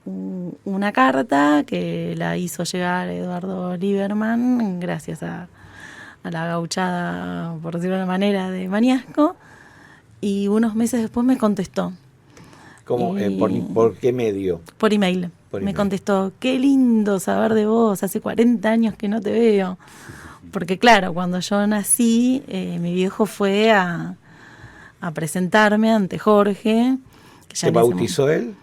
una carta que la hizo llegar Eduardo Lieberman gracias a la gauchada, por decirlo de una manera, de Mañasco, y unos meses después me contestó. ¿Cómo? Y- ¿Por qué medio? Por email. Por Me email. contestó, qué lindo saber de vos, hace 40 años que no te veo. Porque claro, cuando yo nací, mi viejo fue a presentarme ante Jorge. Que ya ¿Te en ese bautizó él?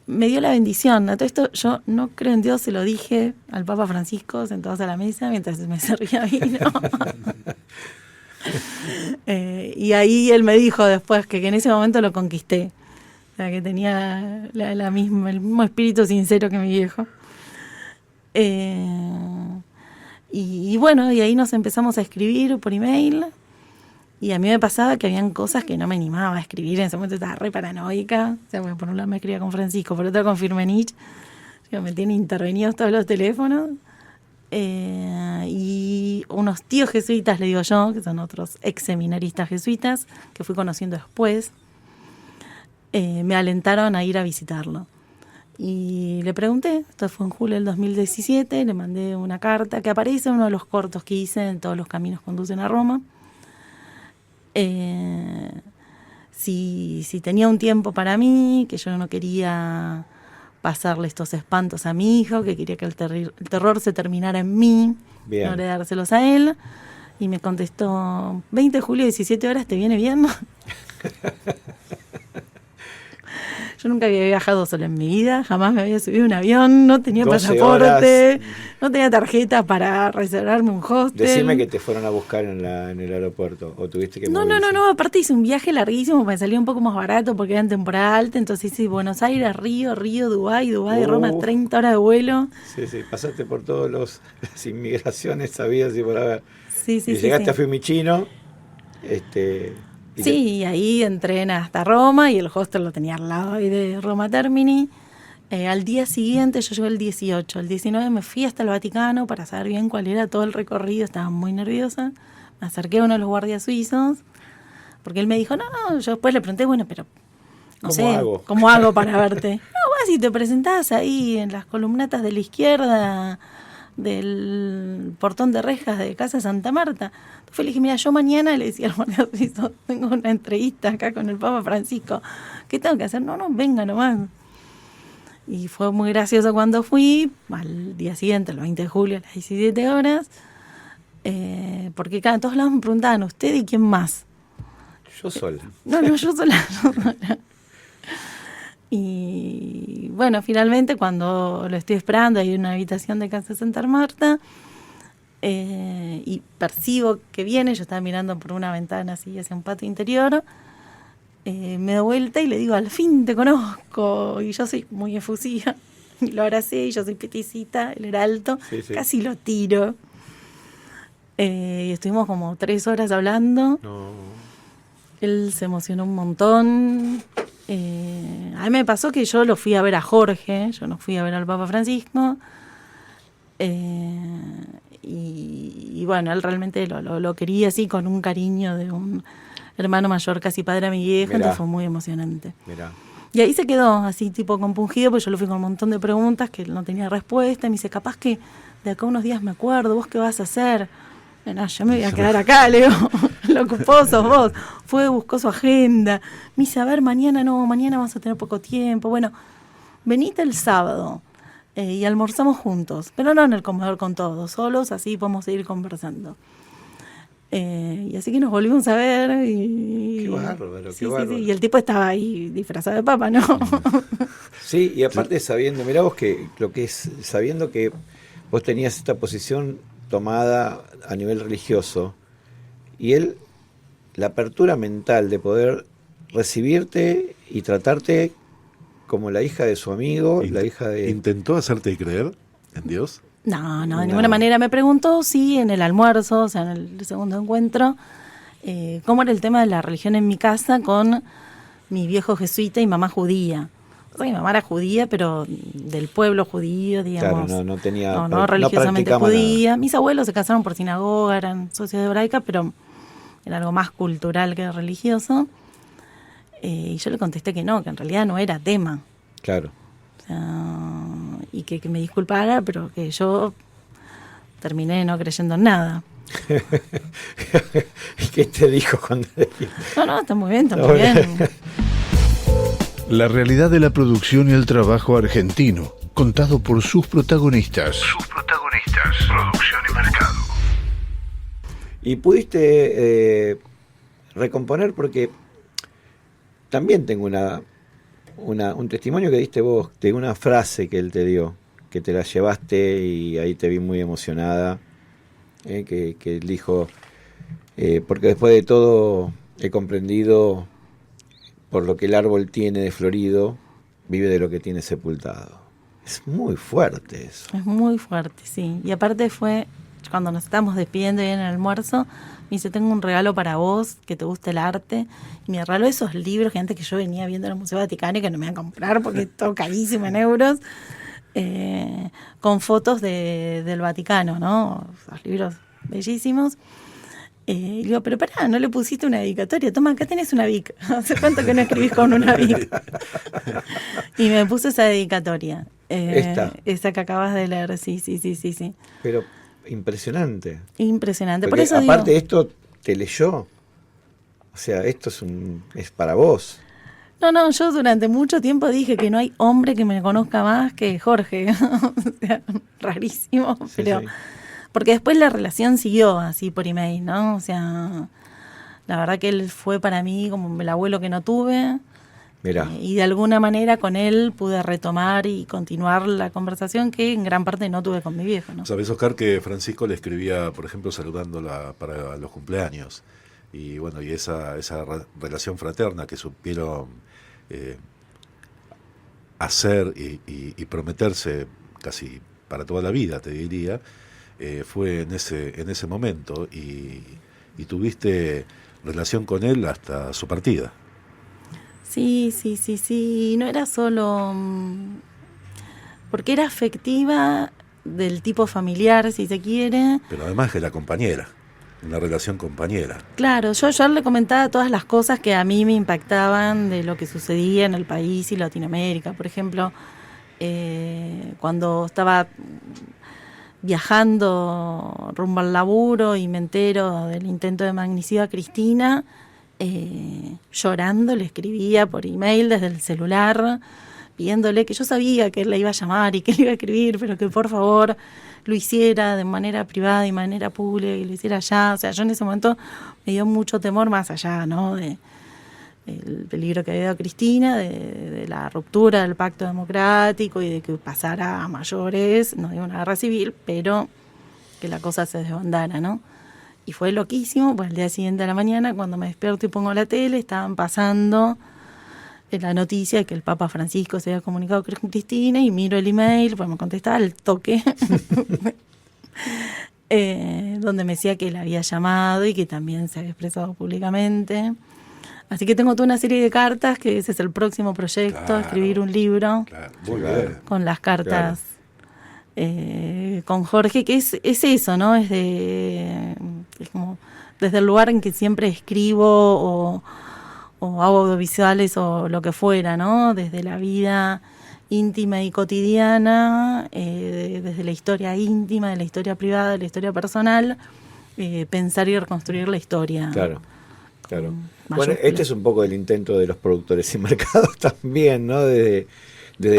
me dio la bendición. A todo esto yo no creo en Dios, se lo dije al Papa Francisco sentados a la mesa mientras me servía vino. Y ahí él me dijo después que en ese momento lo conquisté. O sea, que tenía el mismo espíritu sincero que mi viejo. Y bueno, y ahí nos empezamos a escribir por email. Y a mí me pasaba que habían cosas que no me animaba a escribir. En ese momento estaba re paranoica. O sea, porque por un lado me escribía con Francisco, por otro con Firmenich. Me tienen intervenidos todos los teléfonos. Y unos tíos jesuitas, le digo yo, que son otros ex seminaristas jesuitas, que fui conociendo después, me alentaron a ir a visitarlo. Y le pregunté, esto fue en julio del 2017, le mandé una carta que aparece en uno de los cortos que hice en Todos los caminos conducen a Roma. Si tenía un tiempo para mí, que yo no quería pasarle estos espantos a mi hijo, que quería que el terror se terminara en mí, Bien. no heredárselos a él. Y me contestó, 20 de julio, 17 horas, ¿te viene bien? Yo nunca había viajado sola en mi vida, jamás me había subido a un avión, no tenía 12 pasaporte, no tenía tarjeta para reservarme un hostel. Decime que te fueron a buscar en el aeropuerto o tuviste que No, aparte hice un viaje larguísimo, me salía un poco más barato porque era en temporada alta, entonces hice Buenos Aires, Río, Dubái, Roma, 30 horas de vuelo. Sí, pasaste por todas las inmigraciones sabidas y por haber. Sí, y llegaste a Fiumicino. Y sí, y ahí entré hasta Roma y el hostel lo tenía al lado ahí de Roma Termini. Al día siguiente, yo llegué el 18, el 19 me fui hasta el Vaticano para saber bien cuál era todo el recorrido, estaba muy nerviosa. Me acerqué a uno de los guardias suizos, porque él me dijo, no, yo después le pregunté, bueno, pero no ¿Cómo sé, hago? ¿cómo hago para verte? No, vas y te presentás ahí en las columnatas de la izquierda del portón de rejas de Casa Santa Marta. Entonces le dije, mira, yo mañana, le decía al guardia suizo, tengo una entrevista acá con el Papa Francisco. ¿Qué tengo que hacer? No, venga nomás. Y fue muy gracioso cuando fui, al día siguiente, el 20 de julio, a las 17 horas, porque en todos lados me preguntaban, ¿usted y quién más? Yo sola. No, yo sola. Y bueno, finalmente cuando lo estoy esperando, hay una habitación de Casa Santa Marta, y percibo que viene, yo estaba mirando por una ventana así hacia un patio interior, me doy vuelta y le digo, al fin te conozco, y yo soy muy efusiva, y lo abracé, y yo soy peticita, él era alto, Sí, sí. casi lo tiro, y estuvimos como 3 horas hablando. No. Él se emocionó un montón. A mí me pasó que yo lo fui a ver a Jorge, yo no fui a ver al Papa Francisco, y bueno, él realmente lo quería así, con un cariño de un hermano mayor, casi padre a mi vieja. Mirá. Entonces fue muy emocionante. Mirá. Y ahí se quedó así tipo compungido, porque yo lo fui con un montón de preguntas que él no tenía respuesta, y me dice, capaz que de acá a unos días me acuerdo, ¿vos qué vas a hacer? No, yo me voy a quedar acá, le digo, lo ocupó sos vos. Fue, buscó su agenda. Me dice, a ver, mañana vamos a tener poco tiempo. Bueno, venite el sábado y almorzamos juntos, pero no en el comedor con todos, solos, así podemos seguir conversando. Y así que nos volvimos a ver. Qué bárbaro, sí, qué bárbaro. Sí, y el tipo estaba ahí disfrazado de papa, ¿no? Sí, y aparte sabiendo, mirá vos que lo que es, sabiendo que vos tenías esta posición tomada a nivel religioso, y él, la apertura mental de poder recibirte y tratarte como la hija de su amigo, la hija de... ¿Intentó hacerte creer en Dios? No, de ninguna manera. Me preguntó, sí, en el almuerzo, o sea, en el segundo encuentro, cómo era el tema de la religión en mi casa con mi viejo jesuita y mamá judía. O sea, mi mamá era judía, pero del pueblo judío, digamos. Claro, no tenía... No religiosamente practicaba judía. nada. Mis abuelos se casaron por sinagoga, eran socios de hebraica, pero era algo más cultural que religioso. Y yo le contesté que no, que en realidad no era tema. Claro. O sea, y que me disculpara, pero que yo terminé no creyendo en nada. ¿Y qué te dijo cuando le dijiste? No, está muy bien, está muy bien. La realidad de la producción y el trabajo argentino, contado por sus protagonistas. Producción y mercado. Y pudiste recomponer, porque también tengo un testimonio que diste vos, de una frase que él te dio, que te la llevaste y ahí te vi muy emocionada, que él dijo, porque después de todo he comprendido, por lo que el árbol tiene de florido, vive de lo que tiene sepultado. Es muy fuerte eso. Es muy fuerte, sí. Y aparte fue, cuando nos estamos despidiendo y en el almuerzo, me dice, tengo un regalo para vos, que te guste el arte. Y me regaló esos libros que antes que yo venía viendo en el Museo Vaticano y que no me iban a comprar porque es todo carísimo en euros, con fotos del Vaticano, ¿no? Esos libros bellísimos. Y digo, pero pará, ¿no le pusiste una dedicatoria? Toma, acá tenés una Vic. ¿Hace cuánto que no escribís con una Vic? Y me puso esa dedicatoria. Esa que acabas de leer, sí. Pero impresionante. Impresionante. Porque Por eso aparte digo, esto te leyó. O sea, esto es para vos. No, yo durante mucho tiempo dije que no hay hombre que me conozca más que Jorge. O sea, rarísimo, Sí, pero... sí. Porque después la relación siguió así por email, ¿no? O sea, la verdad que él fue para mí como el abuelo que no tuve. Mirá. Y de alguna manera con él pude retomar y continuar la conversación que en gran parte no tuve con mi viejo, ¿no? Sabés, Oscar, que Francisco le escribía, por ejemplo, saludándola para los cumpleaños. Y bueno, y esa relación fraterna que supieron hacer y prometerse casi para toda la vida, te diría, fue en ese momento, y tuviste relación con él hasta su partida. Sí. No era solo... porque era afectiva del tipo familiar, si se quiere. Pero además que la compañera, una relación compañera. Claro, yo le comentaba todas las cosas que a mí me impactaban de lo que sucedía en el país y Latinoamérica. Por ejemplo, cuando estaba viajando rumbo al laburo y me entero del intento de magnicidio a Cristina, llorando le escribía por email desde el celular, pidiéndole que yo sabía que él la iba a llamar y que le iba a escribir, pero que por favor lo hiciera de manera privada y de manera pública, y lo hiciera ya. O sea, yo en ese momento me dio mucho temor, más allá, ¿no?, de el peligro que había dado Cristina, de la ruptura del pacto democrático y de que pasara a mayores, no digo una guerra civil, pero que la cosa se desbandara, ¿no? Y fue loquísimo, pues el día siguiente a la mañana, cuando me despierto y pongo la tele, estaban pasando la noticia de que el Papa Francisco se había comunicado con Cristina, y miro el email, pues me contestaba al toque, donde me decía que él había llamado y que también se había expresado públicamente. Así que tengo toda una serie de cartas, que ese es el próximo proyecto, Claro, escribir un libro Muy bien. con las cartas, con Jorge, que es eso, ¿no? Es como desde el lugar en que siempre escribo o hago audiovisuales o lo que fuera, ¿no? Desde la vida íntima y cotidiana, desde la historia íntima, de la historia privada, de la historia personal, pensar y reconstruir la historia. Claro. Bueno, Mayúscula. este es un poco el intento de los productores y mercados también, ¿no? Desde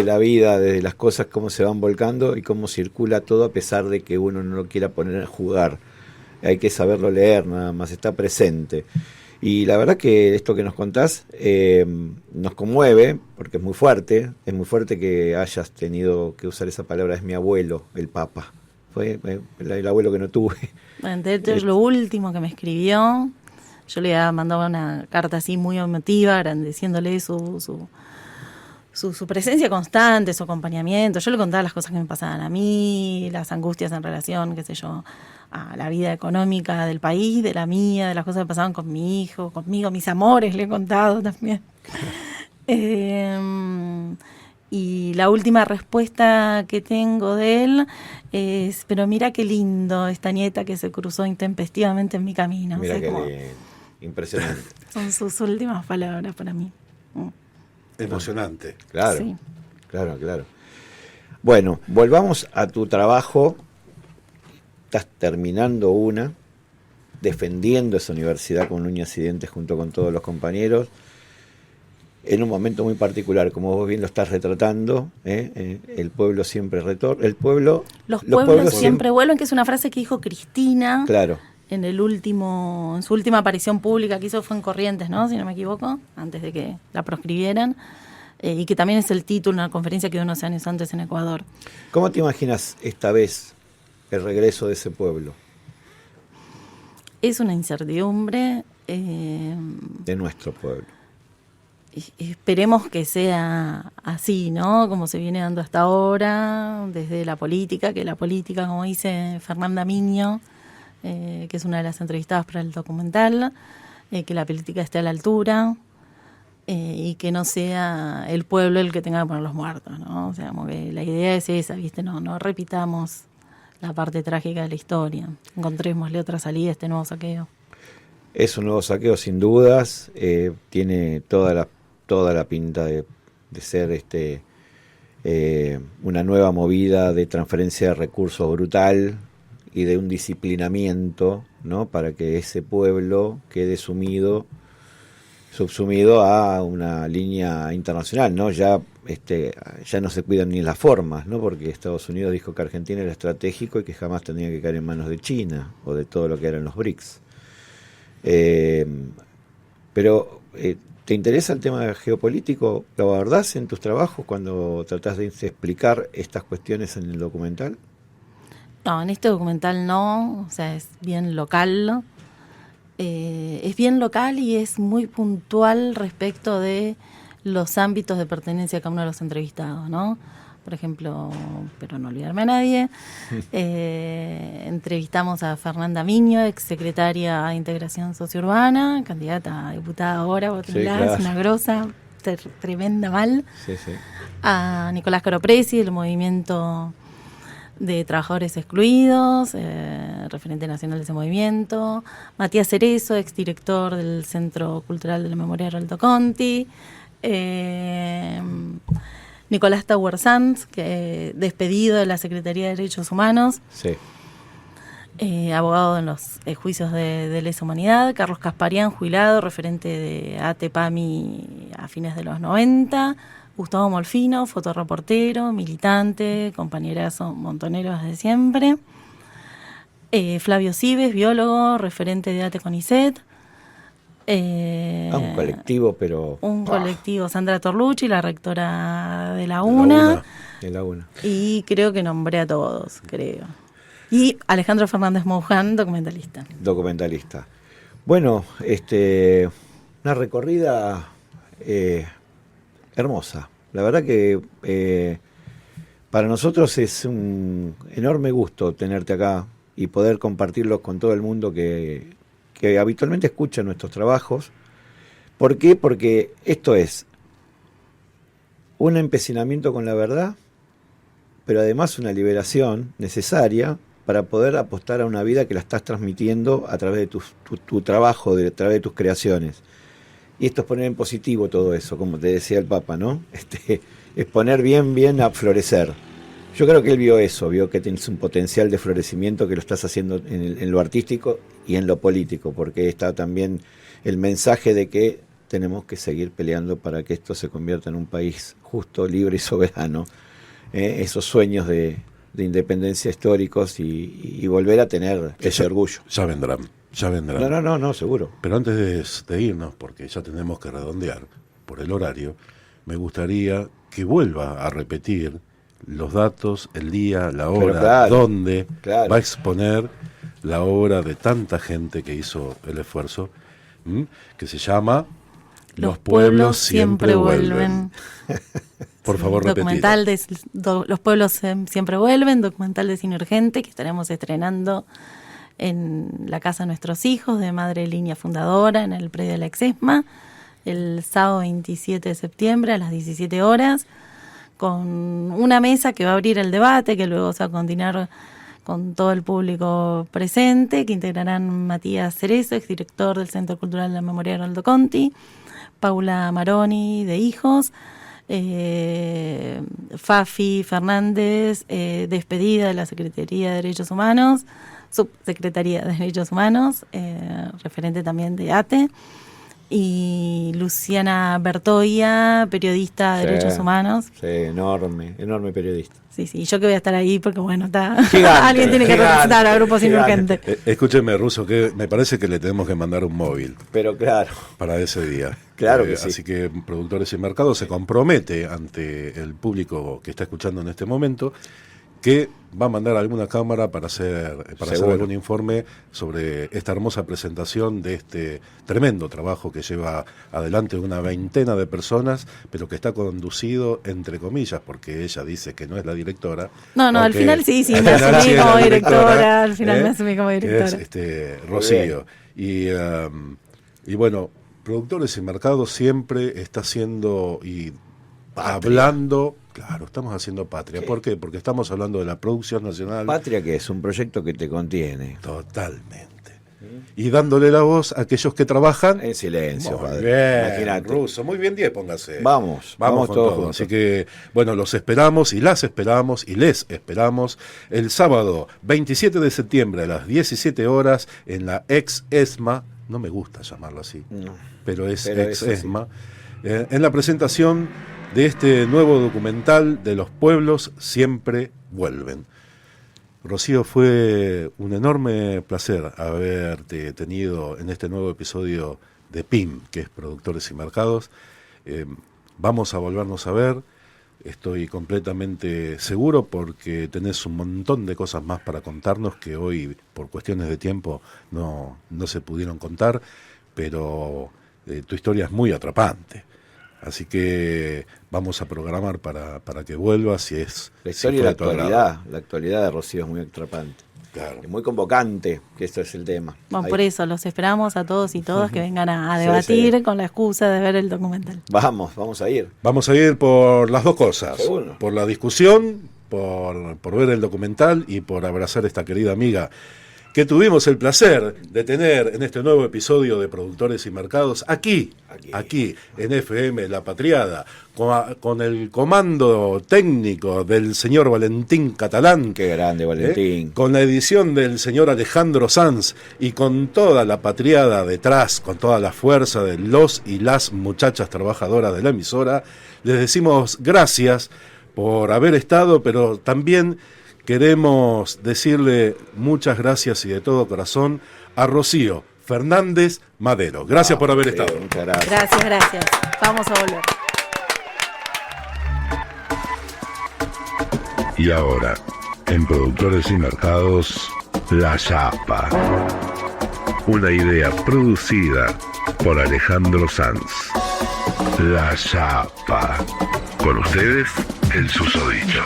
la vida, desde las cosas, cómo se van volcando y cómo circula todo, a pesar de que uno no lo quiera poner a jugar. Hay que saberlo leer, nada más, está presente. Y la verdad que esto que nos contás nos conmueve, porque es muy fuerte que hayas tenido que usar esa palabra. Es mi abuelo, el Papa. Fue el abuelo que no tuve. Bueno, de hecho, es lo último que me escribió. Yo le había mandado una carta así muy emotiva, agradeciéndole su presencia constante, su acompañamiento. Yo le contaba las cosas que me pasaban a mí, las angustias en relación, qué sé yo, a la vida económica del país, de la mía, de las cosas que pasaban con mi hijo, conmigo, mis amores, le he contado también. Y la última respuesta que tengo de él es: pero mira qué lindo esta nieta que se cruzó intempestivamente en mi camino. Mira o sea, que impresionante. son sus últimas palabras para mí. Emocionante. Claro, Sí. claro. Bueno, volvamos a tu trabajo. Estás terminando defendiendo esa universidad con uñas y dientes junto con todos los compañeros, en un momento muy particular, como vos bien lo estás retratando, el pueblo siempre retorna, Los pueblos siempre vuelven, que es una frase que dijo Cristina. Claro. En su última aparición pública que hizo, fue en Corrientes, ¿no?, si no me equivoco, antes de que la proscribieran, y que también es el título de una conferencia que dio unos años antes en Ecuador. ¿Cómo te imaginas esta vez el regreso de ese pueblo? Es una incertidumbre. De nuestro pueblo. Esperemos que sea así, ¿no?, como se viene dando hasta ahora, desde la política, que la política, como dice Fernanda Miño, que es una de las entrevistadas para el documental, que la política esté a la altura, y que no sea el pueblo el que tenga que poner los muertos, ¿no? O sea, como que la idea es esa, ¿viste? No repitamos la parte trágica de la historia. Encontrémosle otra salida a este nuevo saqueo. Es un nuevo saqueo, sin dudas. Tiene toda la pinta de ser una nueva movida de transferencia de recursos brutal y de un disciplinamiento, ¿no?, para que ese pueblo quede subsumido a una línea internacional, ¿no? Ya no se cuidan ni las formas, ¿no?, porque Estados Unidos dijo que Argentina era estratégico y que jamás tenía que caer en manos de China o de todo lo que eran los BRICS. Pero ¿te interesa el tema geopolítico? ¿Lo abordás en tus trabajos cuando tratás de explicar estas cuestiones en el documental? No, en este documental no, o sea, es bien local. Es bien local y es muy puntual respecto de los ámbitos de pertenencia a cada uno de los entrevistados, ¿no? Por ejemplo, pero no olvidarme a nadie, entrevistamos a Fernanda Miño, exsecretaria de Integración Sociourbana, candidata a diputada ahora, Sí, claro. es una grosa, tremenda mal. Sí. A Nicolás Caropresi, del movimiento de trabajadores excluidos, referente nacional de ese movimiento, Matías Cerezo, exdirector del Centro Cultural de la Memoria de Alto Conti, Nicolás Tower Sanz, que despedido de la Secretaría de Derechos Humanos, Sí. Abogado en los juicios de lesa humanidad. Carlos Casparian, jubilado, referente de ATEPAMI a fines de los 90. Gustavo Molfino, fotoreportero, militante, compañerazo montonero desde siempre. Flavio Cibes, biólogo, referente de ATE CONICET. Un colectivo, pero... Un colectivo. Sandra Torlucci, la rectora de la UNA. De la UNA. Y creo que nombré a todos, creo. Y Alejandro Fernández Mouján, documentalista. Documentalista. Bueno, una recorrida hermosa. La verdad que para nosotros es un enorme gusto tenerte acá y poder compartirlos con todo el mundo que habitualmente escucha nuestros trabajos. ¿Por qué? Porque esto es un empecinamiento con la verdad, pero además una liberación necesaria para poder apostar a una vida que la estás transmitiendo a través de tu trabajo, a través de tus creaciones. Y esto es poner en positivo todo eso, como te decía el Papa, ¿no? Es poner bien a florecer. Yo creo que él vio eso, vio que tienes un potencial de florecimiento, que lo estás haciendo en lo artístico y en lo político, porque está también el mensaje de que tenemos que seguir peleando para que esto se convierta en un país justo, libre y soberano. Esos sueños de independencia históricos y volver a tener ese orgullo. Ya vendrán. No, seguro. Pero antes de irnos, porque ya tenemos que redondear por el horario, me gustaría que vuelva a repetir los datos, el día, la hora, claro, dónde claro. va a exponer la obra de tanta gente que hizo el esfuerzo, que se llama Los pueblos siempre vuelven. Por favor, documental Los pueblos siempre vuelven, documental de cine urgente que estaremos estrenando en la casa de nuestros hijos, de Madre Línea Fundadora, en el predio de la Exesma, el sábado 27 de septiembre a las 17 horas, con una mesa que va a abrir el debate, que luego se va a continuar con todo el público presente, que integrarán Matías Cerezo, exdirector del Centro Cultural de la Memoria de Arnoldo Conti, Paula Maroni, de Hijos, Fafi Fernández, despedida de la Secretaría de Derechos Humanos, Subsecretaría de Derechos Humanos, referente también de ATE, y Luciana Bertoia, periodista de Derechos Humanos. Sí, enorme periodista. Sí, yo que voy a estar ahí porque bueno, está Gigante, alguien tiene que representar a Grupo Cine Urgente. Escúcheme, Russo, que me parece que le tenemos que mandar un móvil. Pero claro. Para ese día. Claro que sí. Así que Productores y Mercados se compromete ante el público que está escuchando en este momento que va a mandar alguna cámara para hacer algún informe sobre esta hermosa presentación de este tremendo trabajo que lleva adelante una veintena de personas, pero que está conducido entre comillas, porque ella dice que no es la directora. No, al final sí, me asumí como directora, al final me asumí como directora. Es Rocío. Y bueno, Productores y Mercados siempre está haciendo y hablando. Claro, estamos haciendo patria. ¿Por qué? Porque estamos hablando de la producción nacional. Patria, que es un proyecto que te contiene. Totalmente. Y dándole la voz a aquellos que trabajan en silencio, muy padre. Bien, Imagínate. Russo, muy bien, 10, póngase. Vamos con todos todo. Así que, bueno, los esperamos y las esperamos y les esperamos el sábado 27 de septiembre a las 17 horas en la ex-ESMA. No me gusta llamarlo así, pero es ex-ESMA. En la presentación de este nuevo documental de Los pueblos siempre vuelven. Rocío, fue un enorme placer haberte tenido en este nuevo episodio de PIM, que es Productores y Mercados. Vamos a volvernos a ver, estoy completamente seguro, porque tenés un montón de cosas más para contarnos que hoy, por cuestiones de tiempo, no se pudieron contar, pero tu historia es muy atrapante. Así que vamos a programar para que vuelvas, la historia y la actualidad de Rocío es muy atrapante. Claro. Es muy convocante, que esto es el tema. Bueno, por eso los esperamos a todos y todas que vengan a debatir con la excusa de ver el documental. Vamos a ir. Vamos a ir por las dos cosas. Seguro. Por la discusión, por ver el documental y por abrazar a esta querida amiga que tuvimos el placer de tener en este nuevo episodio de Productores y Mercados, aquí en FM La Patriada, con el comando técnico del señor Valentín Catalán. Qué grande, Valentín. Con la edición del señor Alejandro Sanz y con toda la patriada detrás, con toda la fuerza de los y las muchachas trabajadoras de la emisora, les decimos gracias por haber estado, pero también queremos decirle muchas gracias y de todo corazón a Rocío Fernández Madero. Gracias por haber estado. Muchas gracias. Gracias. Vamos a volver. Y ahora, en Productores y Mercados, La Chapa. Una idea producida por Alejandro Sanz. La Chapa. Con ustedes, el susodicho.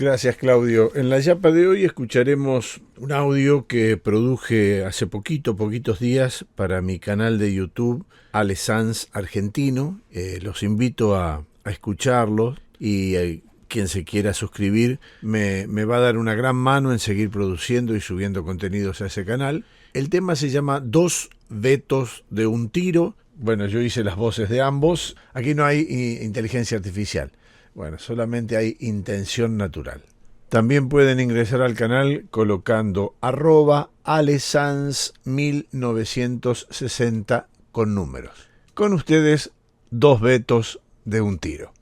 Gracias, Claudio. En la Yapa de hoy escucharemos un audio que produje hace poquitos días para mi canal de YouTube, Ale Sanz Argentino. Los invito a escucharlo y quien se quiera suscribir me va a dar una gran mano en seguir produciendo y subiendo contenidos a ese canal. El tema se llama 2 vetos de un tiro. Bueno, yo hice las voces de ambos. Aquí no hay inteligencia artificial. Bueno, solamente hay intención natural. También pueden ingresar al canal colocando @alesanz1960 con números. Con ustedes, 2 vetos de un tiro.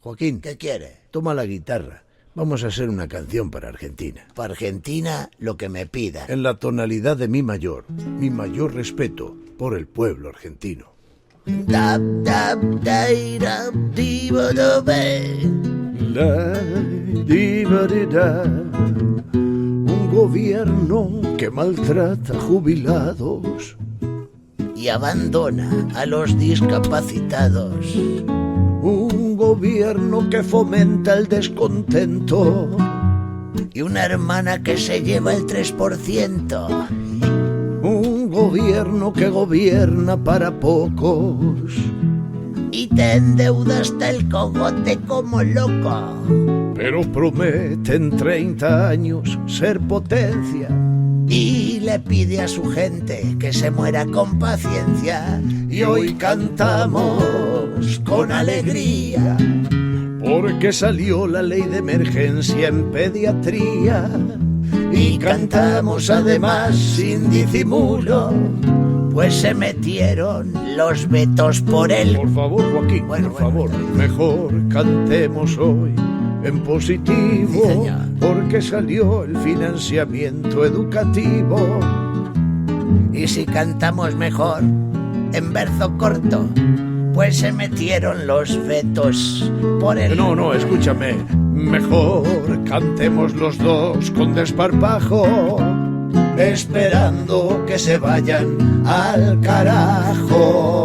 Joaquín, ¿qué quiere? Toma la guitarra. Vamos a hacer una canción para Argentina. Para Argentina, lo que me pida. En la tonalidad de mi mayor respeto por el pueblo argentino. Dab, dab, dairab, dibodobe. La, diba-di-da. Un gobierno que maltrata jubilados Y abandona a los discapacitados. Un gobierno que fomenta el descontento Y una hermana que se lleva el 3%. Un gobierno que gobierna para pocos Y te endeuda hasta el cogote como loco. pero promete en 30 años ser potencia. Y le pide a su gente que se muera con paciencia. Y hoy cantamos con alegría porque salió la ley de emergencia en pediatría. Y cantamos además sin disimulo, Pues se metieron los vetos por él. Por favor, Joaquín, Bueno, por favor, está bien. mejor cantemos hoy en positivo, Sí, señor. porque salió el financiamiento educativo. Y si cantamos mejor en verso corto, pues se metieron los vetos por él. No, escúchame, mejor cantemos los dos con desparpajo, esperando que se vayan al carajo.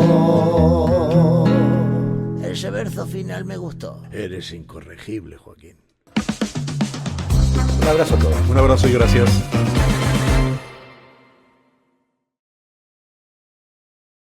Ese verso final me gustó. Eres incorregible, Joaquín. Un abrazo a todos. Un abrazo y gracias.